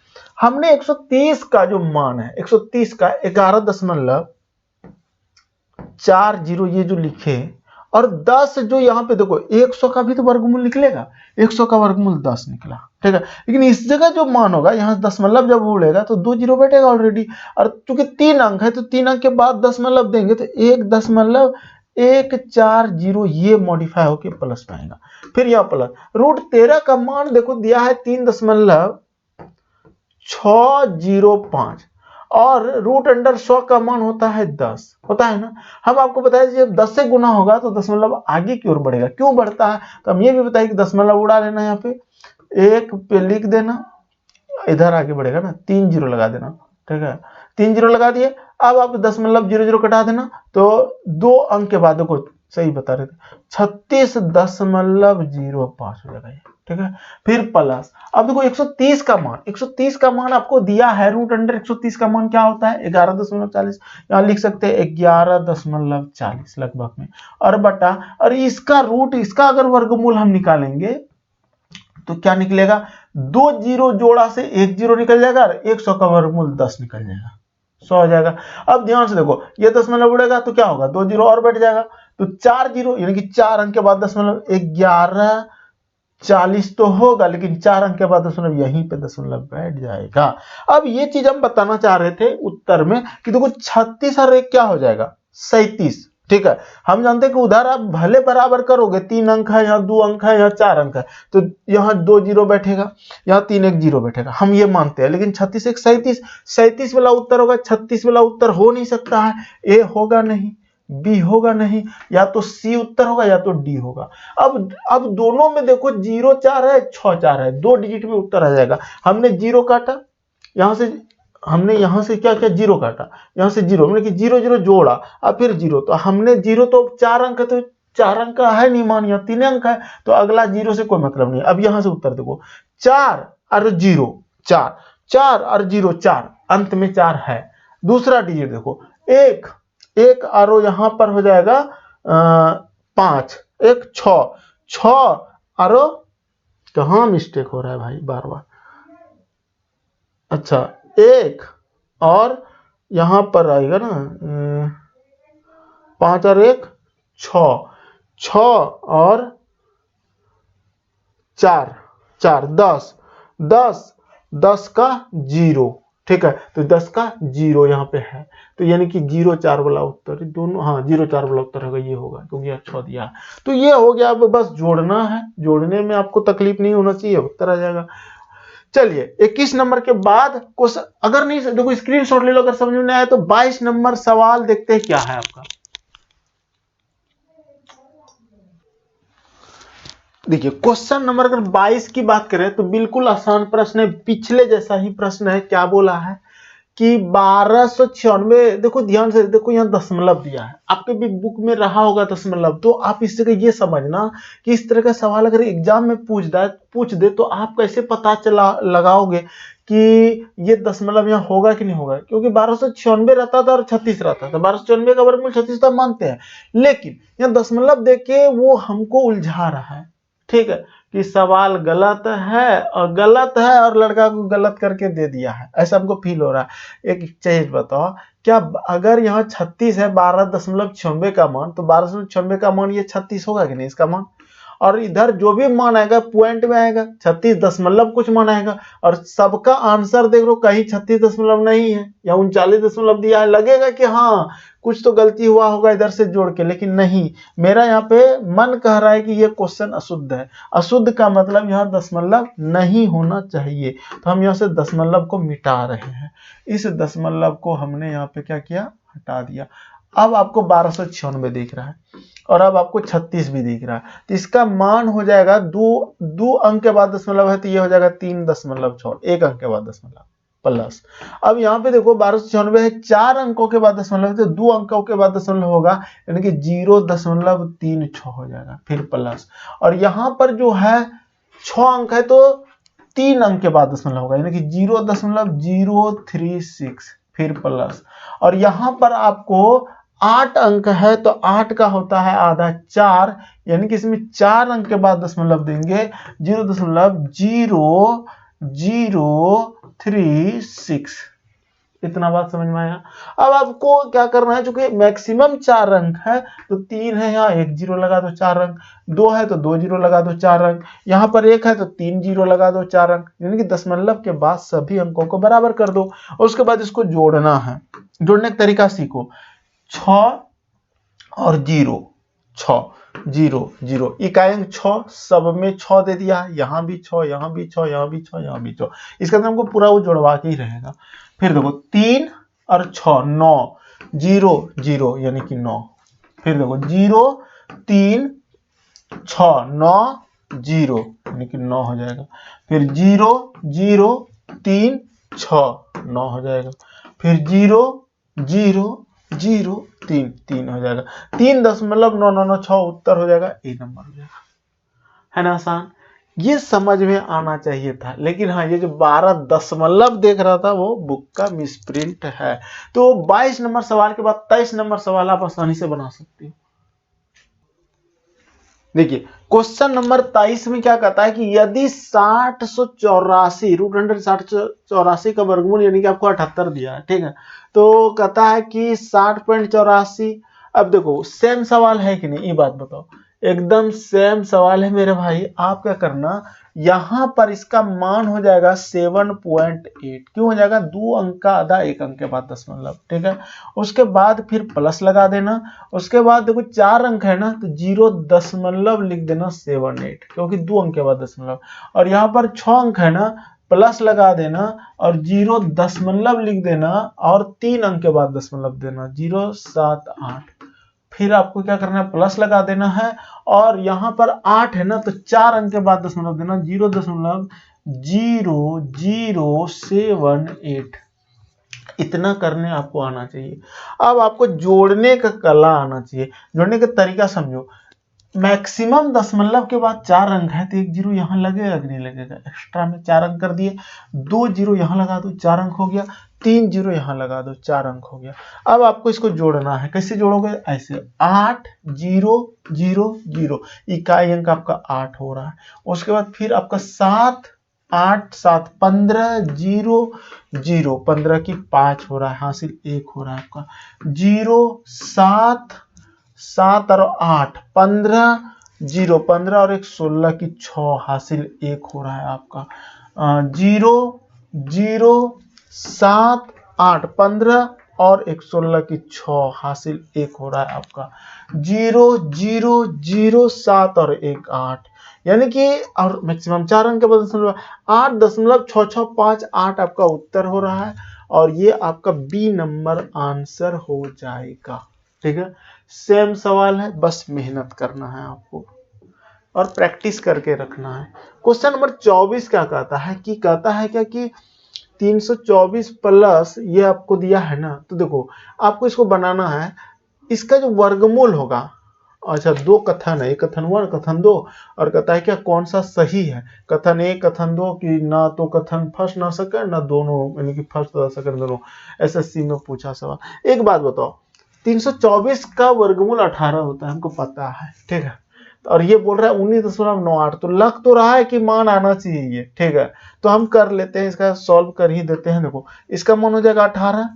हमने 130 का जो मान है, 130 का 11.40 ये जो लिखे, और 10 जो यहाँ पे देखो 100 का भी तो वर्गमूल निकलेगा, 100 का वर्गमूल 10 निकला। ठीक है, लेकिन इस जगह जो मान होगा यहाँ दशमलव जब उड़ेगा तो 2 जीरो बैठेगा ऑलरेडी, और चूंकि 3 अंक है तो 3 अंक के बाद दशमलव देंगे तो 1.140 ये मॉडिफाई होकर प्लस में आएगा। फिर यह प्लस √13 का मान देखो दिया है 3.605 और √100 का मान होता है 10, होता है ना। हम आपको बताया जब 10 से गुना होगा तो दशमलव आगे की ओर बढ़ेगा। क्यों बढ़ता है तो हम ये भी बताएं कि दशमलव उड़ा लेना, यहाँ पे 1 पे लिख देना, इधर आगे बढ़ेगा ना, 3 जीरो लगा देना। ठीक है, 3 जीरो लगा दिए। अब आप दशमलव 0 कटा देना तो 2 अंक के बाद को सही बता रहे थे 36.05 हो जाएगा। ठीक है, फिर प्लस, अब देखो 130 का मान, 130 का मान आपको दिया है √130 का मान क्या होता है 11.40, यहाँ लिख सकते हैं 11.40 लगभग में, और बटा, और इसका रूट, इसका अगर वर्गमूल हम निकालेंगे तो क्या निकलेगा, 2 जीरो जोड़ा से 1 जीरो निकल जाएगा और 100 का वर्गमूल 10 निकल जाएगा, 100 हो जाएगा। अब ध्यान से देखो ये दशमलव उड़ेगा तो क्या होगा, 2 जीरो और बैठ जाएगा, तो 4 जीरो यानी कि 4 अंक के बाद दशमलव 11.40 तो होगा, लेकिन 4 अंक के बाद दशमलव यहीं पे दशमलव बैठ जाएगा। अब ये चीज हम बताना चाह रहे थे उत्तर में कि देखो 36 और 1 क्या हो जाएगा 37। ठीक है, हम जानते हैं कि उधर आप भले बराबर करोगे, 3 अंक है यहाँ, 2 अंक है यहाँ, 4 अंक है, तो यहाँ 2 जीरो बैठेगा, यहाँ 3 1 जीरो बैठेगा, हम ये मानते हैं। लेकिन 36 1 37, 37 वाला उत्तर होगा, 36 वाला उत्तर हो नहीं सकता है, ए होगा नहीं, बी होगा नहीं, या तो सी उत्तर होगा या तो डी होगा। अब दोनों में देखो 0 4 है 6 4 है, 2 डिजिट में उत्तर आ जाएगा। हमने 0 काटा, यहां से हमने यहां से क्या किया 0 काटा, यहां से 0 हमने कि 0 0 जोड़ा, अब फिर 0, तो हमने 0 तो 4 अंक है तो 4 अंक का है नहीं मान, यहाँ 3 अंक है तो अगला 0 से कोई मतलब नहीं। अब यहां से उत्तर देखो 4 और 0 4, 4 और 0 4, अंत में 4 है। दूसरा डिजिट देखो 1 1 और यहां पर हो जाएगा 5 1 6 6 और कहां मिस्टेक हो रहा है भाई बार बार, अच्छा 1 और यहां पर आएगा ना 5 और 1 6, 6 और 4 4 10 10 10 का 0। ठीक है, तो 10 का 0 यहाँ पे है, तो यानी कि 0 4 वाला उत्तर दोनों, हाँ 0 4 वाला उत्तर होगा, ये होगा क्योंकि अच्छा दिया। तो ये हो गया, अब बस जोड़ना है, जोड़ने में आपको तकलीफ नहीं होना चाहिए, उत्तर आ जाएगा। चलिए 21 नंबर के बाद क्वेश्चन, अगर नहीं देखो स्क्रीनशॉट ले लो अगर समझ में नहीं आया तो 22 नंबर सवाल देखते हैं क्या है आपका। देखिए क्वेश्चन नंबर अगर 22 की बात करें तो बिल्कुल आसान प्रश्न है, पिछले जैसा ही प्रश्न है। क्या बोला है कि 1296, देखो ध्यान से देखो, यहाँ दशमलव दिया है, आपके भी बुक में रहा होगा दशमलव, तो आप इस जगह ये समझना कि इस तरह का सवाल अगर एग्जाम में पूछ दे तो आप कैसे पता लगाओगे कि ये दशमलव यहाँ होगा कि नहीं होगा, क्योंकि 1296 रहता था और 36 रहता था, 1296 का वर्गमूल 36 तो मानते हैं, लेकिन यहाँ दशमलव देके वो हमको उलझा रहा है। ठीक है, कि सवाल गलत है और लड़का को गलत करके दे दिया है, ऐसा हमको फील हो रहा है। एक चीज बताओ, क्या अगर यहाँ 36 है 12.96 का मान, तो 12.96 का मान ये 36 होगा कि नहीं इसका मान, और इधर जो भी मान आएगा पॉइंट में आएगा, 36 दशमलव कुछ मान आएगा, और सबका आंसर देख लो कहीं 36 दशमलव नहीं है या 39 दशमलव दिया है, लगेगा कि हाँ कुछ तो गलती हुआ होगा इधर से जोड़ के, लेकिन नहीं, मेरा यहाँ पे मन कह रहा है कि ये क्वेश्चन अशुद्ध है। अशुद्ध का मतलब यहाँ दशमलव नहीं होना चाहिए, तो हम यहाँ से दशमलव को मिटा रहे हैं, इस दशमलव को हमने यहाँ पे क्या किया, हटा दिया। अब आपको 1296 दिख रहा है और अब आपको 36 भी दिख रहा है, तो इसका मान हो जाएगा 2 अंक के बाद दशमलव है तो ये हो जाएगा 3.6, 1 अंक के बाद दशमलव प्लस। अब यहाँ पे देखो 1296 है, 4 अंकों के बाद दशमलव है तो 2 अंकों के बाद दशमलव होगा, यानी कि 0.36 हो जाएगा, फिर प्लस, और यहाँ पर जो है 6 अंक है तो 3 अंक के बाद दशमलव होगा, यानी कि 0.036 फिर प्लस, और यहां पर आपको 8 अंक है तो 8 का होता है आधा 4, यानी कि इसमें 4 अंक के बाद दशमलव देंगे 0.0036। इतना बात समझ में आया। अब आपको क्या करना है, चूंकि मैक्सिमम 4 अंक है तो 3 है, यहाँ 1 जीरो लगा दो 4 अंक, 2 है तो 2 जीरो लगा दो 4 अंक, यहाँ पर 1 है तो 3 जीरो लगा दो 4 अंक, यानी कि दशमलव के बाद सभी अंकों को बराबर कर दो। उसके बाद इसको जोड़ना है। जोड़ने का तरीका सीखो। 6 और 0, 6 0 0, इकाई अंक 6, सब में 6 दे दिया, यहाँ भी 6, यहाँ भी 6, यहाँ भी 6, यहाँ भी 6, इसका हमको पूरा वो जोड़वा के ही रहेगा। फिर देखो 3 और 6 9, 0 0 यानी कि 9, फिर देखो 0 3 6 9 0 यानी कि 9 हो जाएगा, फिर 0 0 3 6 9 हो जाएगा, फिर 0 0 0 3 3 हो जाएगा, 3.99996 उत्तर हो जाएगा, ए नंबर हो जाएगा। है ना आसान? ये समझ में आना चाहिए था, लेकिन हाँ ये जो 12 दशमलव देख रहा था वो बुक का मिसप्रिंट है। तो 22 नंबर सवाल के बाद 23 नंबर सवाल आप आसानी से बना सकते हो। देखिए क्वेश्चन नंबर 23 में क्या कहता है कि यदि 6084 √100 का वर्गमूल, यानी कि आपको 78 दिया है, ठीक है, तो कहता है कि 60.84। अब देखो सेम सवाल है कि नहीं, ये बात बताओ। एकदम सेम सवाल है मेरे भाई। आप क्या करना, यहां पर इसका मान हो जाएगा 7.8। क्यों हो जाएगा? 2 अंक का आधा 1 अंक के बाद दशमलव, ठीक है। उसके बाद फिर प्लस लगा देना। उसके बाद देखो 4 अंक है ना, तो 0 लिख देना 78, क्योंकि 2 अंक के बाद दशमलव। और यहाँ पर 6 अंक है ना, प्लस लगा देना और 0 लिख देना और 3 अंक के बाद दशमलव देना 078। फिर आपको क्या करना है, प्लस लगा देना है, और यहां पर 8 है ना, तो 4 अंक के बाद दशमलव देना 0.0078। इतना करने आपको आना चाहिए। अब आपको जोड़ने का कला आना चाहिए। जोड़ने का तरीका समझो। मैक्सिमम दशमलव के बाद 4 अंक है तो 1 जीरो यहां लगेगा कि नहीं लगेगा? एक्स्ट्रा में 4 अंक कर दिए, 2 जीरो यहां लगा दो 4 अंक हो गया, 3 जीरो यहां लगा दो 4 अंक हो गया। अब आपको इसको जोड़ना है। कैसे जोड़ोगे? ऐसे 8 0 0 0, इकाई अंक आपका 8 हो रहा है। उसके बाद फिर आपका 7 8 7 15 0 0, 15 की 5 हो रहा है, हासिल 1 हो रहा है आपका। 0 7 7 और 8 15 0, 15 और 1 16 की 6, हासिल 1 हो रहा है आपका। 0 0 7 8 15 और 1 16 की 6, हासिल 1 हो रहा है आपका। 0 0 0 7 और 1 8, यानी कि और मैक्सिमम 4 अंक के बाद दशमलव 8.665 आपका उत्तर हो रहा है, और ये आपका बी नंबर आंसर हो जाएगा। ठीक है, सेम सवाल है, बस मेहनत करना है आपको और प्रैक्टिस करके रखना है। क्वेश्चन नंबर 24 क्या कहता है कि कहता है क्या कि 324 प्लस ये आपको दिया है ना, तो देखो आपको इसको बनाना है। इसका जो वर्गमूल होगा, अच्छा 2 कथन है, कथन 1 कथन 2, और कहता है क्या कौन सा सही है, कथन 1 कथन 2 की ना तो कथन फर्स्ट ना सेकंड ना दोनों, यानी कि फर्स्ट और सेकंड दोनों। एसएससी में पूछा सवाल। एक बात बताओ, 324 का वर्गमूल 18 होता है, हमको पता है, ठीक है, और ये बोल रहा है 19.98, तो लग तो रहा है कि मान आना चाहिए ये, ठीक है। तो हम कर लेते हैं, इसका सॉल्व कर ही देते हैं। देखो इसका मान हो जाएगा 18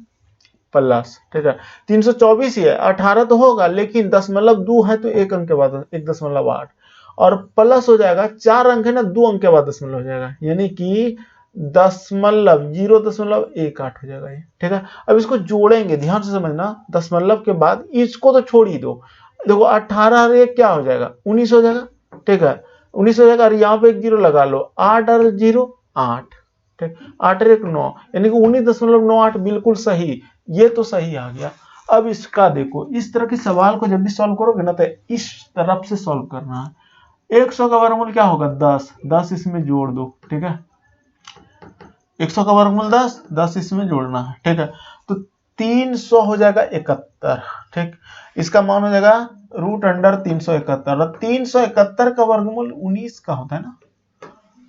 प्लस, ठीक है, 324 ही है, 18 तो होगा, लेकिन 0.2 है तो 1 अंक के बाद 1.8, और प्लस हो जाएगा 4 अंक है ना, 2 अंक के बाद दशमलव हो जाएगा, यानी कि 0.18 हो जाएगा ये, ठीक है। अब इसको जोड़ेंगे, ध्यान से समझना, दशमलव के बाद इसको तो छोड़ ही दो। देखो 18 और 1 क्या हो जाएगा? 19 हो जाएगा, ठीक है, 19 हो जाएगा, और यहाँ पे 1 जीरो लगा लो, 8 और 0 8, ठीक, 8 और 1 9, यानी कि 19.98 बिल्कुल सही। ये तो सही आ गया। अब इसका देखो, इस तरह के सवाल को जब भी सॉल्व करोगे ना, तो इस तरफ से सॉल्व करना है। 100 का वर्गमूल क्या होगा? 10, 10 इसमें जोड़ दो, ठीक है, 100 का वर्गमूल 10, 10 इसमें जोड़ना है, ठीक है, तो 300 हो जाएगा 71, ठीक, इसका मान हो जाएगा √371, और 371 का वर्गमूल 19 का होता है ना,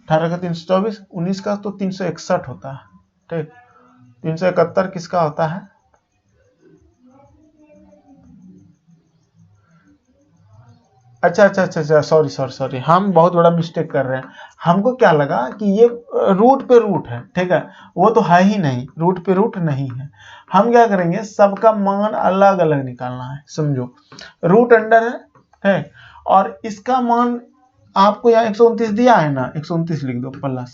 18 का 324, 19 का तो 361 होता है। ठीक, 371 किसका होता है? अच्छा, सॉरी, हम बहुत बड़ा मिस्टेक कर रहे हैं। हमको क्या लगा कि ये रूट पे रूट है, ठीक है, वो तो है ही नहीं, रूट पे रूट नहीं है। हम क्या करेंगे, सबका मान अलग अलग निकालना है। समझो, रूट अंडर है और इसका मान आपको यहाँ 129 दिया है ना, 129 लिख दो प्लस,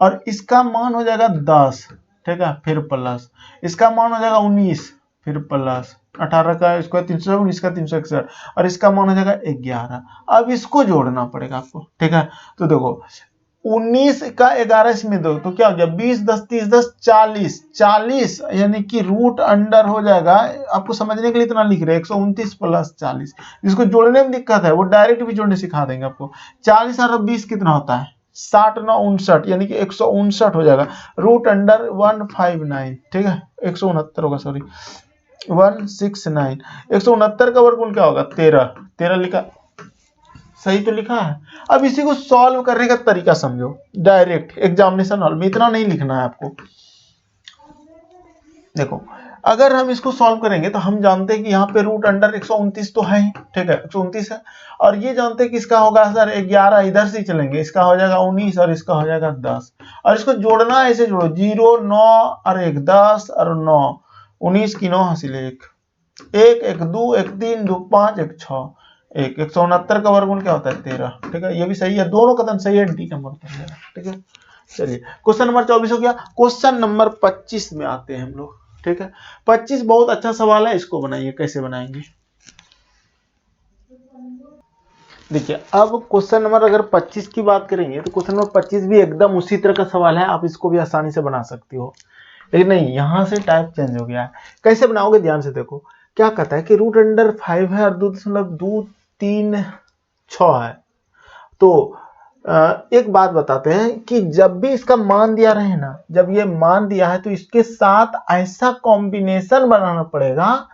और इसका मान हो जाएगा 10, ठीक है, फिर प्लस, इसका मान हो जाएगा 19, फिर प्लस 18 का स्क्वायर 319 का 361, और इसका मान हो जाएगा 11। अब इसको जोड़ना पड़ेगा आपको, ठीक है। तो देखो 19 का 11 इसमें दो तो क्या हो गया, 20 10 30 10 40, 40 यानी कि रूट अंडर हो जाएगा। आपको समझने के लिए इतना लिख रहे हैं, 129 प्लस 40। जिसको जोड़ने में दिक्कत है वो डायरेक्ट भी जोड़ने सिखा देंगे आपको। 40 और 20 कितना होता है, 60 9 59, यानी कि 159 हो जाएगा। रूट अंडर 159, ठीक है, 169 होगा, सॉरी 169। 169 का वर्गमूल क्या होगा, 13, 13 लिखा, सही तो लिखा है। अब इसी को सॉल्व करने का तरीका समझो, डायरेक्ट एग्जामिनेशन हॉल में इतना नहीं लिखना है आपको। देखो, अगर हम इसको सॉल्व करेंगे तो हम जानते हैं कि यहाँ पे रूट अंडर 129 तो है ही, ठीक है, 129 है, और ये जानते हैं कि इसका होगा सर 11, इधर से चलेंगे, इसका हो जाएगा 19 और इसका हो जाएगा 10, और इसको जोड़ना है, ऐसे जोड़ो 0 9 और 1 10 और 9, 19 की 9 हासिल 1 1 1 2 1 3 2 5 1 6 1, 169 का वर्गमूल क्या होता है, 13, ठीक है, ये भी सही है, दोनों कदम सही है, डी नंबर कर लेना, ठीक है। चलिए क्वेश्चन नंबर 24 हो गया। क्वेश्चन नंबर 25 में आते हैं हम लोग, ठीक है। 25 बहुत अच्छा सवाल है, इसको बनाइए, कैसे बनाएंगे देखिए। अब क्वेश्चन नंबर अगर 25 की बात करेंगे तो क्वेश्चन नंबर 25 भी एकदम उसी तरह का सवाल है, आप इसको भी आसानी से बना सकती हो, लेकिन नहीं, यहां से टाइप चेंज हो गया है। कैसे बनाओगे, ध्यान से देखो, क्या कहता है कि रूट अंडर 5 है और 2.236 है। तो एक बात बताते हैं कि जब भी इसका मान दिया रहे ना, जब ये मान दिया है तो इसके साथ ऐसा कॉम्बिनेशन बनाना पड़ेगा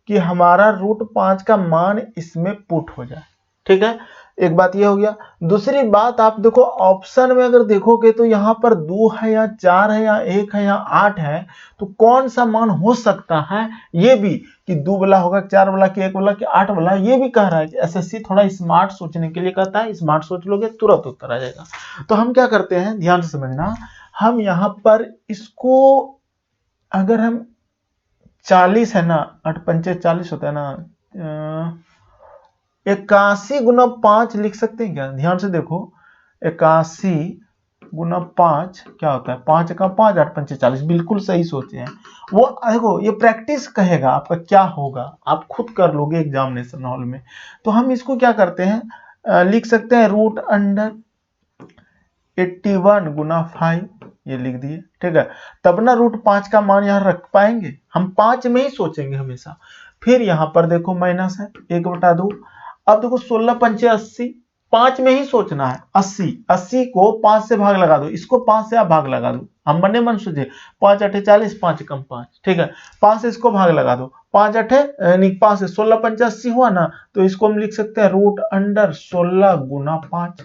कि हमारा रूट 5 का मान इसमें पुट हो जाए, ठीक है। एक बात ये हो गया। दूसरी बात आप देखो, ऑप्शन में अगर देखोगे तो यहाँ पर 2 है या 4 है या 1 है या 8 है, तो कौन सा मान हो सकता है, ये भी कि 2 वाला होगा, 4 वाला कि 1 वाला कि 8 वाला, ये भी कह रहा है। एसएससी थोड़ा स्मार्ट सोचने के लिए कहता है, स्मार्ट सोच लोगे तुरंत उत्तर आ जाएगा। तो हम क्या करते हैं, ध्यान से समझना, हम यहाँ पर इसको, अगर हम 40 है ना, 8 पंचे 40 होता है ना, 81 गुना 5 लिख सकते हैं क्या, ध्यान से देखो, 81 गुना 5 क्या होता है, 5 का 5 8 पंचे 40, बिल्कुल सही सोचे हैं। वो देखो, ये प्रैक्टिस कहेगा आपका क्या होगा, आप खुद कर लोगे एग्जामिनेशन हॉल में। तो हम इसको क्या करते हैं, लिख सकते हैं रूट अंडर 81 गुना 5, ये लिख दिए, ठीक है। तब ना रूट 5 का मान यहाँ रख पाएंगे, हम 5 में ही सोचेंगे हमेशा। फिर यहाँ पर देखो माइनस है 1/2। अब देखो 16 पंचे 80, 5 में ही सोचना है, 80, 80 को 5 से भाग लगा दो, इसको 5 से आप भाग लगा दो, हम बने मन सोचे 5 8 40, 5 कम 5, ठीक है, 5 से इसको भाग लगा दो, 5 8 यानी 5 से 16 पंचे 80 हुआ ना, तो इसको हम लिख सकते हैं रूट अंडर 16 गुना 5,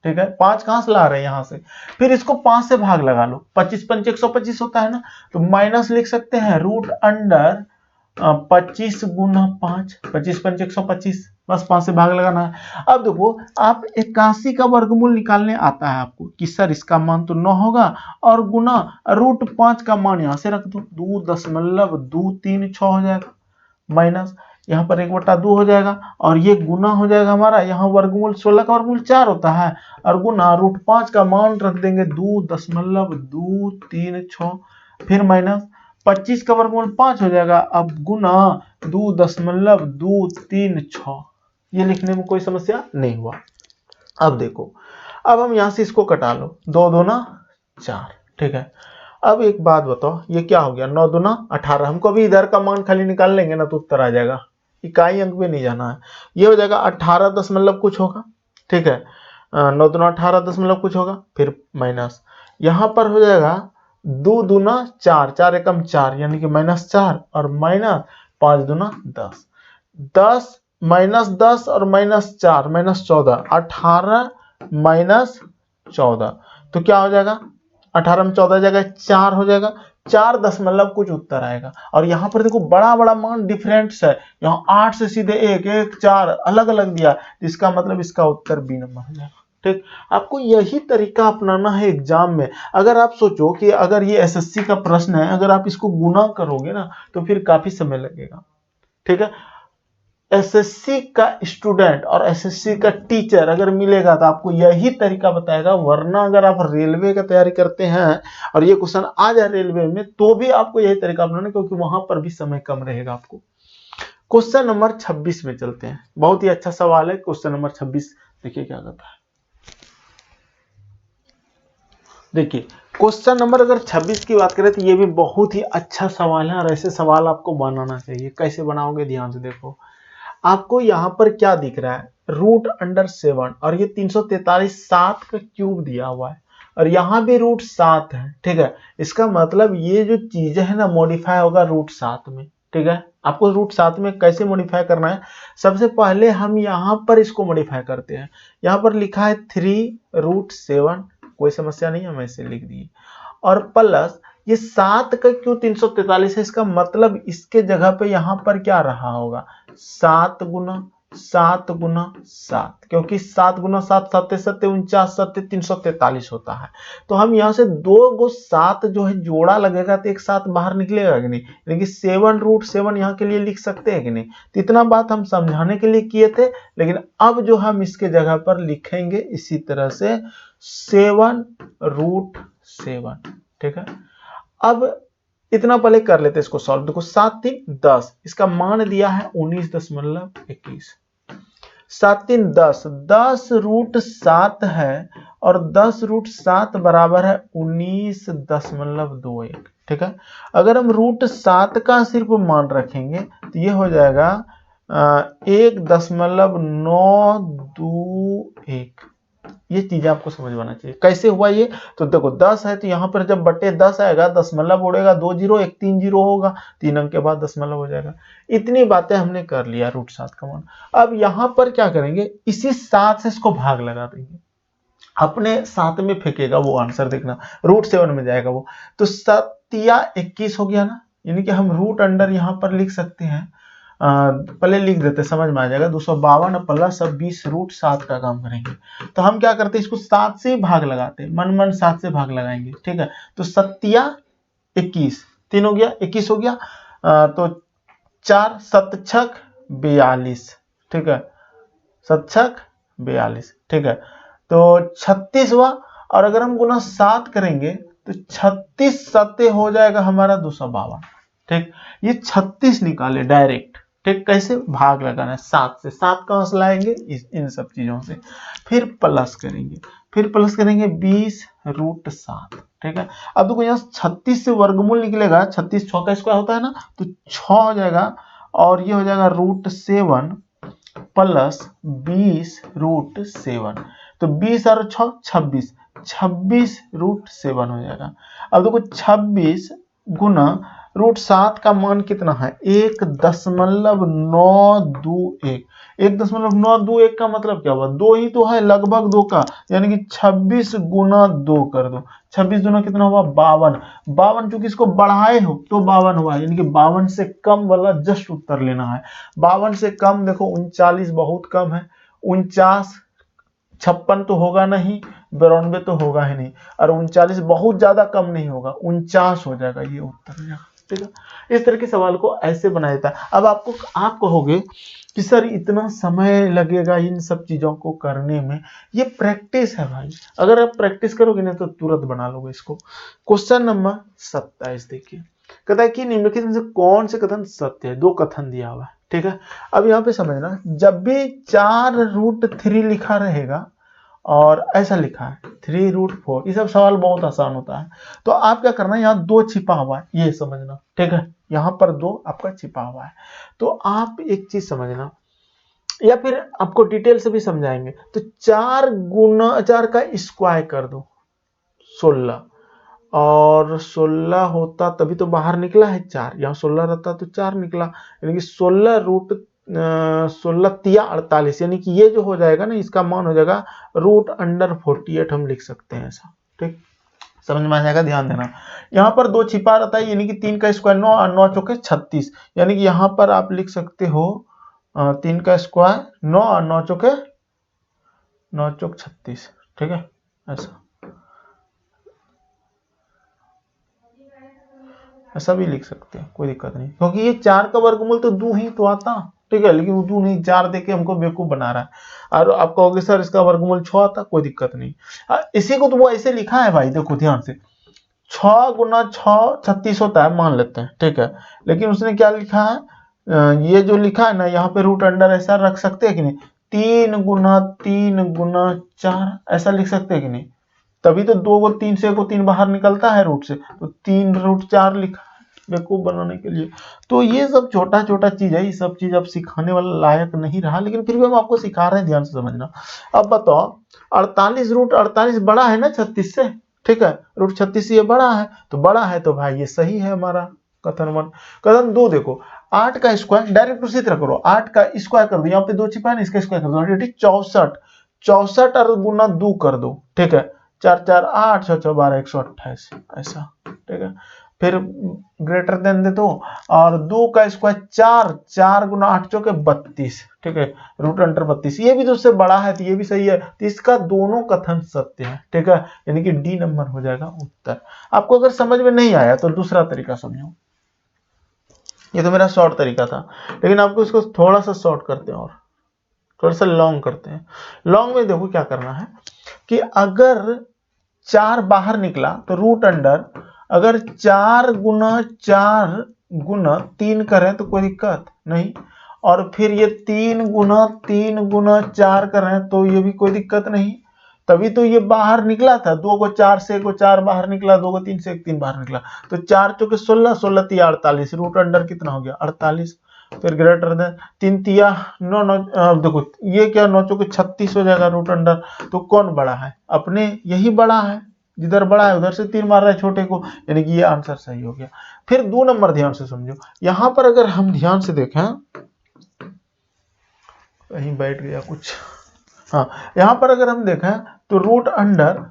ठीक है। 5 कहां से ला रहे हैं, यहां से। फिर इसको 5 से भाग लगा लो, 25 पंचे 125 होता है ना, तो माइनस लिख सकते हैं रूट अंडर 25 गुना 5, 25 पंचे 125, बस 5 से भाग लगाना है। अब देखो, आप 81 का वर्गमूल निकालने आता है आपको कि सर इसका मान तो 9 होगा, और गुना रूट 5 का मान यहां से रख दो, 2.236 हो जाएगा, माइनस यहाँ पर 1/2 हो जाएगा, और ये गुना हो जाएगा हमारा, यहाँ वर्गमूल 16 का वर्गमूल 4 होता है, और गुना रूट 5 का मान रख देंगे 2.236, फिर माइनस 25 का वर्गमूल 5 हो जाएगा, अब गुना 2.236, ये लिखने में कोई समस्या नहीं हुआ। अब देखो, अब हम यहां से इसको कटा लो, 2 दूना 4, ठीक है। अब एक बात बताओ, ये क्या हो गया, 9 दूना 18, हमको भी इधर का मान खाली निकाल लेंगे ना तो उत्तर आ जाएगा, इकाई अंक पे नहीं जाना है। ये हो जाएगा 18 दशमलव कुछ होगा, ठीक है, 9 दूना 18 दशमलव कुछ होगा, फिर माइनस यहां पर हो जाएगा 2 दूना 4, 4 एकम 4 यानी कि -4, और माइनस 5 दूना 10, 10 -10 और -4 -14, 18 -14, तो क्या हो जाएगा, 18 में 14 जगह 4 हो जाएगा, 4 दशमलव कुछ उत्तर आएगा। और यहाँ पर देखो बड़ा बड़ा मान डिफरेंस है, यहाँ 8 से सीधे 1 1 4 अलग अलग दिया, इसका मतलब इसका उत्तर बी नंबर हो जाएगा। ठीक, आपको यही तरीका अपनाना है एग्जाम में। अगर आप सोचो कि अगर ये एसएससी का प्रश्न है, अगर आप इसको गुना करोगे ना तो फिर काफी समय लगेगा। ठीक है, एसएससी का स्टूडेंट और एसएससी का टीचर अगर मिलेगा तो आपको यही तरीका बताएगा, वरना अगर आप रेलवे का तैयारी करते हैं और ये क्वेश्चन आ जाए रेलवे में तो भी आपको यही तरीका अपनाना, क्योंकि वहां पर भी समय कम रहेगा आपको। क्वेश्चन नंबर 26 में चलते हैं, बहुत ही अच्छा सवाल है क्वेश्चन नंबर 26। देखिए क्या कहता है, देखिए क्वेश्चन नंबर अगर 26 की बात करें तो ये भी बहुत ही अच्छा सवाल है और ऐसे सवाल आपको बनाना चाहिए। कैसे बनाओगे, ध्यान से देखो। आपको यहाँ पर क्या दिख रहा है, √7 और ये 343 7 का क्यूब दिया हुआ है और यहाँ भी √7 है। ठीक है, इसका मतलब ये जो चीजें है ना मॉडिफाई होगा √7 में। ठीक है, आपको √7 में कैसे मॉडिफाई करना है, सबसे पहले हम यहाँ पर इसको मॉडिफाई करते हैं। यहाँ पर लिखा है 3√7, कोई समस्या नहीं, हम ऐसे लिख दिए, और प्लस ये 7 का क्यों 343 है, इसका मतलब इसके जगह पे यहाँ पर क्या रहा होगा, 7 गुना 7 गुना 7, क्योंकि 7 गुना 7 7 7 49 7 343 होता है। तो हम यहाँ से 2 गो 7 जो है जोड़ा लगेगा तो एक 7 बाहर निकलेगा कि नहीं, यानी कि 7√7 यहाँ के लिए लिख सकते हैं कि नहीं। तो इतना बात हम समझाने के लिए किए थे, लेकिन अब जो हम इसके जगह पर लिखेंगे इसी तरह से 7√7। ठीक है, अब इतना पहले कर लेते हैं इसको सॉल्व। देखो 7 3 10, इसका मान दिया है 19.21, 7 3 10, 10√7 है और 10√7 बराबर है 19.21। ठीक है, अगर हम √7 का सिर्फ मान रखेंगे तो ये हो जाएगा 1.921। ये चीजें आपको समझ में आना चाहिए। कैसे हुआ ये, तो देखो 10 है तो यहाँ पर जब बटे 10 आएगा, दशमलव उड़ेगा, 2 0 1 3 0 होगा, 3 अंक के बाद दशमलव हो जाएगा। इतनी बातें हमने कर लिया √7 का मान। अब यहाँ पर क्या करेंगे, इसी 7 से इसको भाग लगा देंगे, अपने 7 में फेंकेगा वो आंसर, देखना √7 में जाएगा वो, तो 7 या 21 हो गया ना, यानी कि हम रूट अंडर यहाँ पर लिख सकते हैं, पहले लिख देते समझ में आ जाएगा, 252 प्लस 20 √7 का काम करेंगे। तो हम क्या करते हैं, इसको 7 से भाग लगाते हैं, मन मन 7 से भाग लगाएंगे। ठीक है, तो 7 या 21, 3 हो गया, 21 हो गया, तो 4 7 6 42। ठीक है, 7 6 42। ठीक है, तो 36 हुआ, और अगर हम गुना 7 करेंगे तो 36 7 हो जाएगा हमारा 252। ठीक, ये 36 निकाले डायरेक्ट। ठीक, कैसे भाग लगाना है, 7 से, 7 कहां से लाएंगे, इन सब चीजों से, फिर प्लस करेंगे, 20√7। ठीक है, अब देखो यहाँ 36 से वर्गमूल निकलेगा, 36 6 का स्क्वायर होता है ना, तो 6 हो जाएगा, और ये हो जाएगा √7 प्लस 20√7, तो 20 और 6 26, 26√7 हो जाएगा। अब देखो 26 गुना √7 का मान कितना है, 1.921। 1.921 का मतलब क्या हुआ, 2 ही तो है, लगभग 2 का, यानी कि 26 गुना 2 कर दो, 26 गुना कितना हुआ 52। 52 चूंकि इसको बढ़ाए हो तो 52 हुआ, यानी कि 52 से कम वाला जस्ट उत्तर लेना है। 52 से कम देखो 39 बहुत कम है, 49 56 तो होगा नहीं, 92 तो होगा ही नहीं, और 39 बहुत ज्यादा कम नहीं होगा, 49 हो जाएगा, ये उत्तर हो जाएगा। ठीक है, इस तरह के सवाल को ऐसे बनाया था। अब आप कहोगे कि सर इतना समय लगेगा इन सब चीजों को करने में, ये प्रैक्टिस है भाई, अगर आप प्रैक्टिस करोगे ना तो तुरंत बना लोगे इसको। क्वेश्चन नंबर 27 देखिए, कहता है कि निम्नलिखित में से कौन से कथन सत्य है, 2 कथन दिया हुआ है। ठीक है, अब यहाँ पे समझना, जब भी 4√3 लिखा रहेगा और ऐसा लिखा है 3√4, ये सब सवाल बहुत आसान होता है, तो आप क्या करना है, यहाँ 2 छिपा हुआ है, ये समझना। ठीक है, यहाँ पर 2 आपका छिपा हुआ है, तो आप एक चीज समझना, या फिर आपको डिटेल से भी समझाएंगे। तो 4 गुना 4 का स्क्वायर कर दो 16, और 16 होता तभी तो बाहर निकला है 4, यहाँ 16 रहता तो 4 निकला, यानी कि 16 तिया 48, यानी कि ये जो हो जाएगा ना, इसका मान हो जाएगा √48 हम लिख सकते हैं ऐसा। ठीक, समझ में आ जाएगा, ध्यान देना। यहाँ पर 2 छिपा रहता है, यानी कि 3 का स्क्वायर 9 और 9 चौके 36, यानी कि यहाँ पर आप लिख सकते हो 3 का स्क्वायर 9 और 9 चौके 9 चौक 36, ठीक है, ऐसा भी लिख सकते हैं, कोई दिक्कत नहीं, क्योंकि ये 4 का वर्गमूल तो 2 ही तो आता, ठीक है, लेकिन वो 2 नहीं 4 देके हमको बेवकूफ बना रहा है। और आप कहोगे सर इसका वर्गमूल 6 आता, कोई दिक्कत नहीं। इसी को तो वो ऐसे लिखा है भाई, देखो ध्यान से, 6 गुना 6 36 होता है मान लेते हैं, ठीक है, लेकिन उसने क्या लिखा है, ये जो लिखा है ना यहाँ पे रूट अंडर ऐसा रख सकते हैं कि नहीं, 3 गुना 3 गुना 4 ऐसा लिख सकते हैं कि नहीं, तभी तो 2 को 3 से को 3 बाहर निकलता है रूट से, तो 3 रूट 4 लिखा है बेवकूफ बनाने के लिए। तो ये सब छोटा छोटा चीज है, ये सब चीज अब सिखाने वाला लायक नहीं रहा, लेकिन फिर भी हम आपको सिखा रहे हैं, ध्यान से समझना। अब बताओ 48 रूट 48 बड़ा है ना 36 से, ठीक है, रूट 36 ये बड़ा है, तो बड़ा है तो भाई ये सही है हमारा कथन 1। कथन 2 देखो, 8 का स्क्वायर डायरेक्ट उसी तरह करो, 8 का स्क्वायर कर दो, यहाँ पे 2 छिपा है ना, इसका स्क्वायर कर दो, ठीक, 64 64 और गुना 2 कर दो, ठीक है, 4 4 8 6 6 12 128 ऐसा, ठीक है, फिर ग्रेटर देन दे दो, और 2 का स्क्वायर 4 4 गुना 8 चौके 32, ठीक है, रूट अंडर 32, ये भी तो उससे बड़ा है तो ये भी सही है, तो इसका दोनों कथन सत्य है, ठीक है, यानी कि डी नंबर हो जाएगा उत्तर। आपको अगर समझ में नहीं आया तो दूसरा तरीका समझो, ये तो मेरा शॉर्ट तरीका था, लेकिन आपको इसको थोड़ा सा शॉर्ट करते हैं और थोड़ा सा लॉन्ग करते हैं। लॉन्ग में देखो क्या करना है कि अगर 4 बाहर निकला तो रूट अंडर, अगर 4 गुना 3 करें तो कोई दिक्कत नहीं, और फिर ये 3 गुना 4 करें तो ये भी कोई दिक्कत नहीं, तभी तो ये बाहर निकला था, 2 को 4 से को 4 बाहर निकला, 2 को 3 से 3 बाहर निकला, तो 4 चौके 16 16 तिया 48, रूट अंडर कितना हो गया 48, फिर ग्रेटर देन 3 तिया 9 9, देखो ये क्या 9 चौके 36 हो जाएगा रूट अंडर, तो कौन बड़ा है, अपने यही बड़ा है, जिधर बड़ा है उधर से 3 मार रहा है छोटे को, यानी कि ये आंसर सही हो गया। फिर 2 नंबर ध्यान से समझो, यहां पर अगर हम ध्यान से देखें, कहीं बैठ गया कुछ, हाँ, यहां पर अगर हम देखें तो रूट अंडर,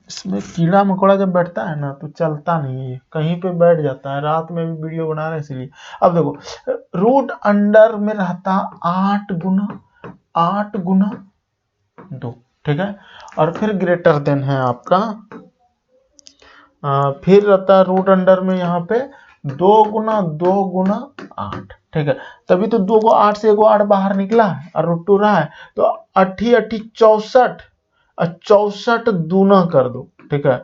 इसमें कीड़ा मकोड़ा जब बैठता है ना तो चलता नहीं है, कहीं पे बैठ जाता है, रात में भी वीडियो बना रहे हैं इसलिए। अब देखो रूट अंडर में रहता 8 गुना 2, ठीक है, और फिर ग्रेटर देन है आपका, फिर रहता है रूट अंडर में यहाँ पे 2 गुना 8, ठीक है, तभी तो 2 को 8 से 8 बाहर निकला है और रूट 2 रहा है, तो 8 8 64 और 64 दूना कर दो, ठीक है,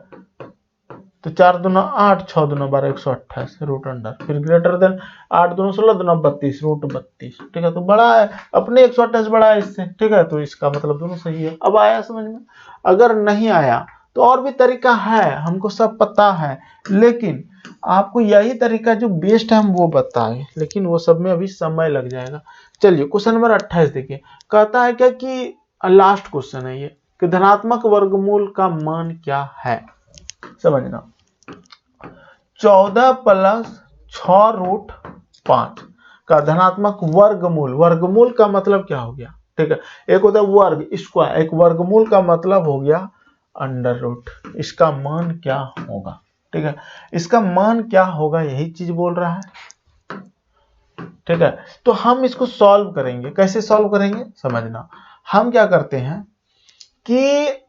तो 4 दूना 8 6 दूना 12 128 रूट अंडर, फिर ग्रेटर देन 8 दूना 16 दूना 32 रूट 32, ठीक है, तो बड़ा है अपने 128 बड़ा है इससे, ठीक है, तो इसका मतलब दोनों सही है। अब आया समझ में? अगर नहीं आया तो और भी तरीका है, हमको सब पता है, लेकिन आपको यही तरीका जो बेस्ट है हम वो बताएं, लेकिन वो सब में अभी समय लग जाएगा। चलिए क्वेश्चन नंबर 28 देखिए, कहता है क्या कि लास्ट क्वेश्चन है ये, कि धनात्मक वर्गमूल का मान क्या है, समझना। 14 प्लस 6 रूट 5 का धनात्मक वर्गमूल, वर्गमूल का मतलब क्या हो गया, ठीक है, एक होता है वर्ग स्क्वायर, एक वर्गमूल का मतलब हो गया अंडर रूट, इसका मान क्या होगा, ठीक है, इसका मान क्या होगा यही चीज बोल रहा है, ठीक है, तो हम इसको सॉल्व करेंगे, कैसे सॉल्व करेंगे समझना। हम क्या करते हैं कि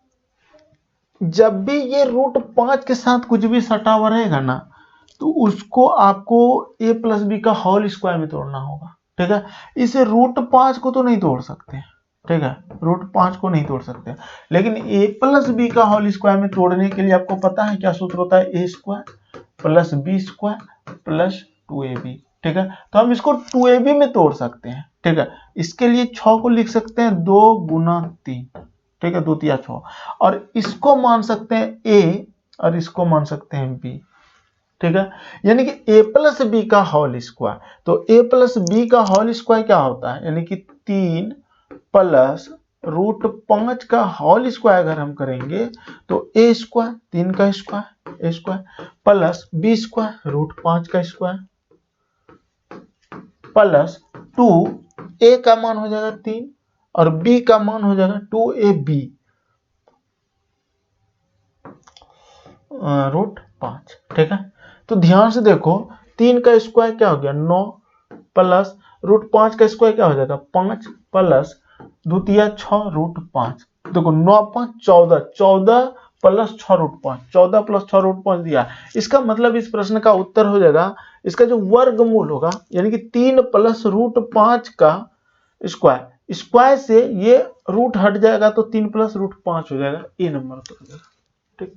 जब भी ये रूट 5 के साथ कुछ भी सटा हुआ रहेगा ना, तो उसको आपको a प्लस बी का होल स्क्वायर में तोड़ना होगा, ठीक है, इसे रूट 5 को तो नहीं तोड़ सकते, ठीक है, रूट 5 को नहीं तोड़ सकते, लेकिन a प्लस बी का होल स्क्वायर में तोड़ने के लिए आपको पता है क्या सूत्र होता है, a square plus B square plus 2ab, ठीक है, तो हम इसको 2ab में तोड़ सकते हैं, ठीक है, इसके लिए 6 को लिख सकते हैं 2 गुना 3, ठीक है, 2 तिया 6, और इसको मान सकते हैं a और इसको मान सकते हैं b, ठीक है, यानी कि a प्लस बी का होल स्क्वायर, तो a प्लस बी का होल स्क्वायर क्या होता है, यानी कि 3 प्लस रूट 5 का होल स्क्वायर अगर हम करेंगे तो a स्क्वायर 3 का square a square plus b square root 5 का स्क्वायर प्लस 2 a का मान हो जाएगा 3 और b का मान हो जाएगा 2ab √5। ठीक है, तो ध्यान से देखो 3 का स्क्वायर क्या हो गया 9 प्लस √5 का स्क्वायर क्या हो जाएगा 5 प्लस द्वितीय 6 √5। देखो 9 5 14, 14 प्लस 6 √5, 14 प्लस 6 √5 दिया। इसका मतलब इस प्रश्न का उत्तर हो जाएगा, इसका जो वर्गमूल होगा यानी कि 3 प्लस √5 का स्क्वायर, स्क्वायर से ये रूट हट जाएगा तो 3 प्लस √5 हो जाएगा। ये नंबर उत्तर हो जाएगा। ठीक,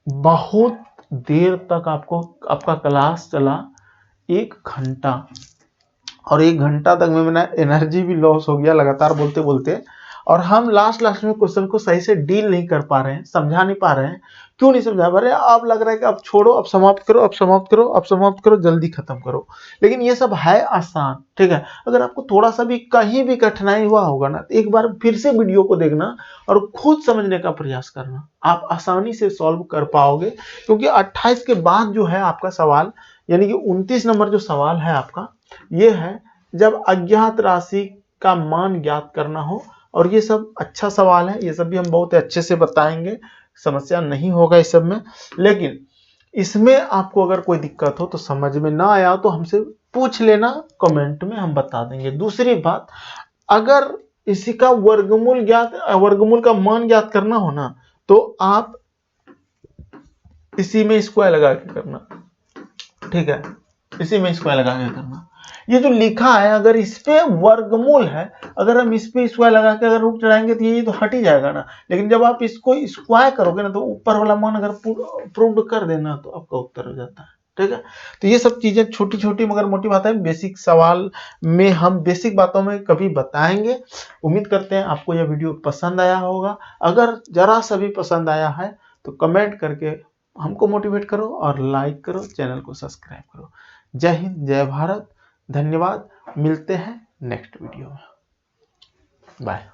बहुत देर तक आपको आपका क्लास चला, 1 घंटा, और 1 घंटा तक में मेरा एनर्जी भी लॉस हो गया लगातार बोलते बोलते, और हम लास्ट में क्वेश्चन को सही से डील नहीं कर पा रहे हैं, समझा नहीं पा रहे हैं। क्यों नहीं समझा पा रहे हैं? अब लग रहा है कि अब छोड़ो, अब समाप्त करो, अब समाप्त करो, अब समाप्त करो, जल्दी खत्म करो। लेकिन ये सब है आसान। ठीक है, अगर आपको थोड़ा सा भी कहीं भी कठिनाई हुआ होगा ना, तो एक बार फिर से वीडियो को देखना और खुद समझने का प्रयास करना, आप आसानी से सॉल्व कर पाओगे। क्योंकि 28 के बाद जो है आपका सवाल, यानी कि 29 नंबर जो सवाल है आपका, ये है जब अज्ञात राशि का मान ज्ञात करना हो। और ये सब अच्छा सवाल है, ये सब भी हम बहुत अच्छे से बताएंगे, समस्या नहीं होगा इस सब में। लेकिन इसमें आपको अगर कोई दिक्कत हो, तो समझ में ना आया तो हमसे पूछ लेना, कमेंट में हम बता देंगे। दूसरी बात, अगर इसी का वर्गमूल का मान ज्ञात करना हो ना, तो आप इसी में स्क्वायर लगा के करना। ठीक है, इसी में स्क्वायर लगा के करना। ये जो लिखा है, अगर इस पे वर्गमूल है, अगर हम इस पे स्क्वायर लगा के अगर रूट चढ़ाएंगे तो ये तो हट ही जाएगा ना। लेकिन जब आप इसको स्क्वायर करोगे ना, तो ऊपर वाला मान अगर प्रूव कर देना तो आपका उत्तर हो जाता है। ठीक है, तो ये सब चीजें छोटी छोटी मगर मोटी बातें बेसिक सवाल में हम बेसिक बातों में कभी बताएंगे। उम्मीद करते हैं आपको यह वीडियो पसंद आया होगा। अगर जरा सा भी पसंद आया है तो कमेंट करके हमको मोटिवेट करो और लाइक करो, चैनल को सब्सक्राइब करो। जय हिंद, जय भारत, धन्यवाद। मिलते हैं नेक्स्ट वीडियो में। बाय।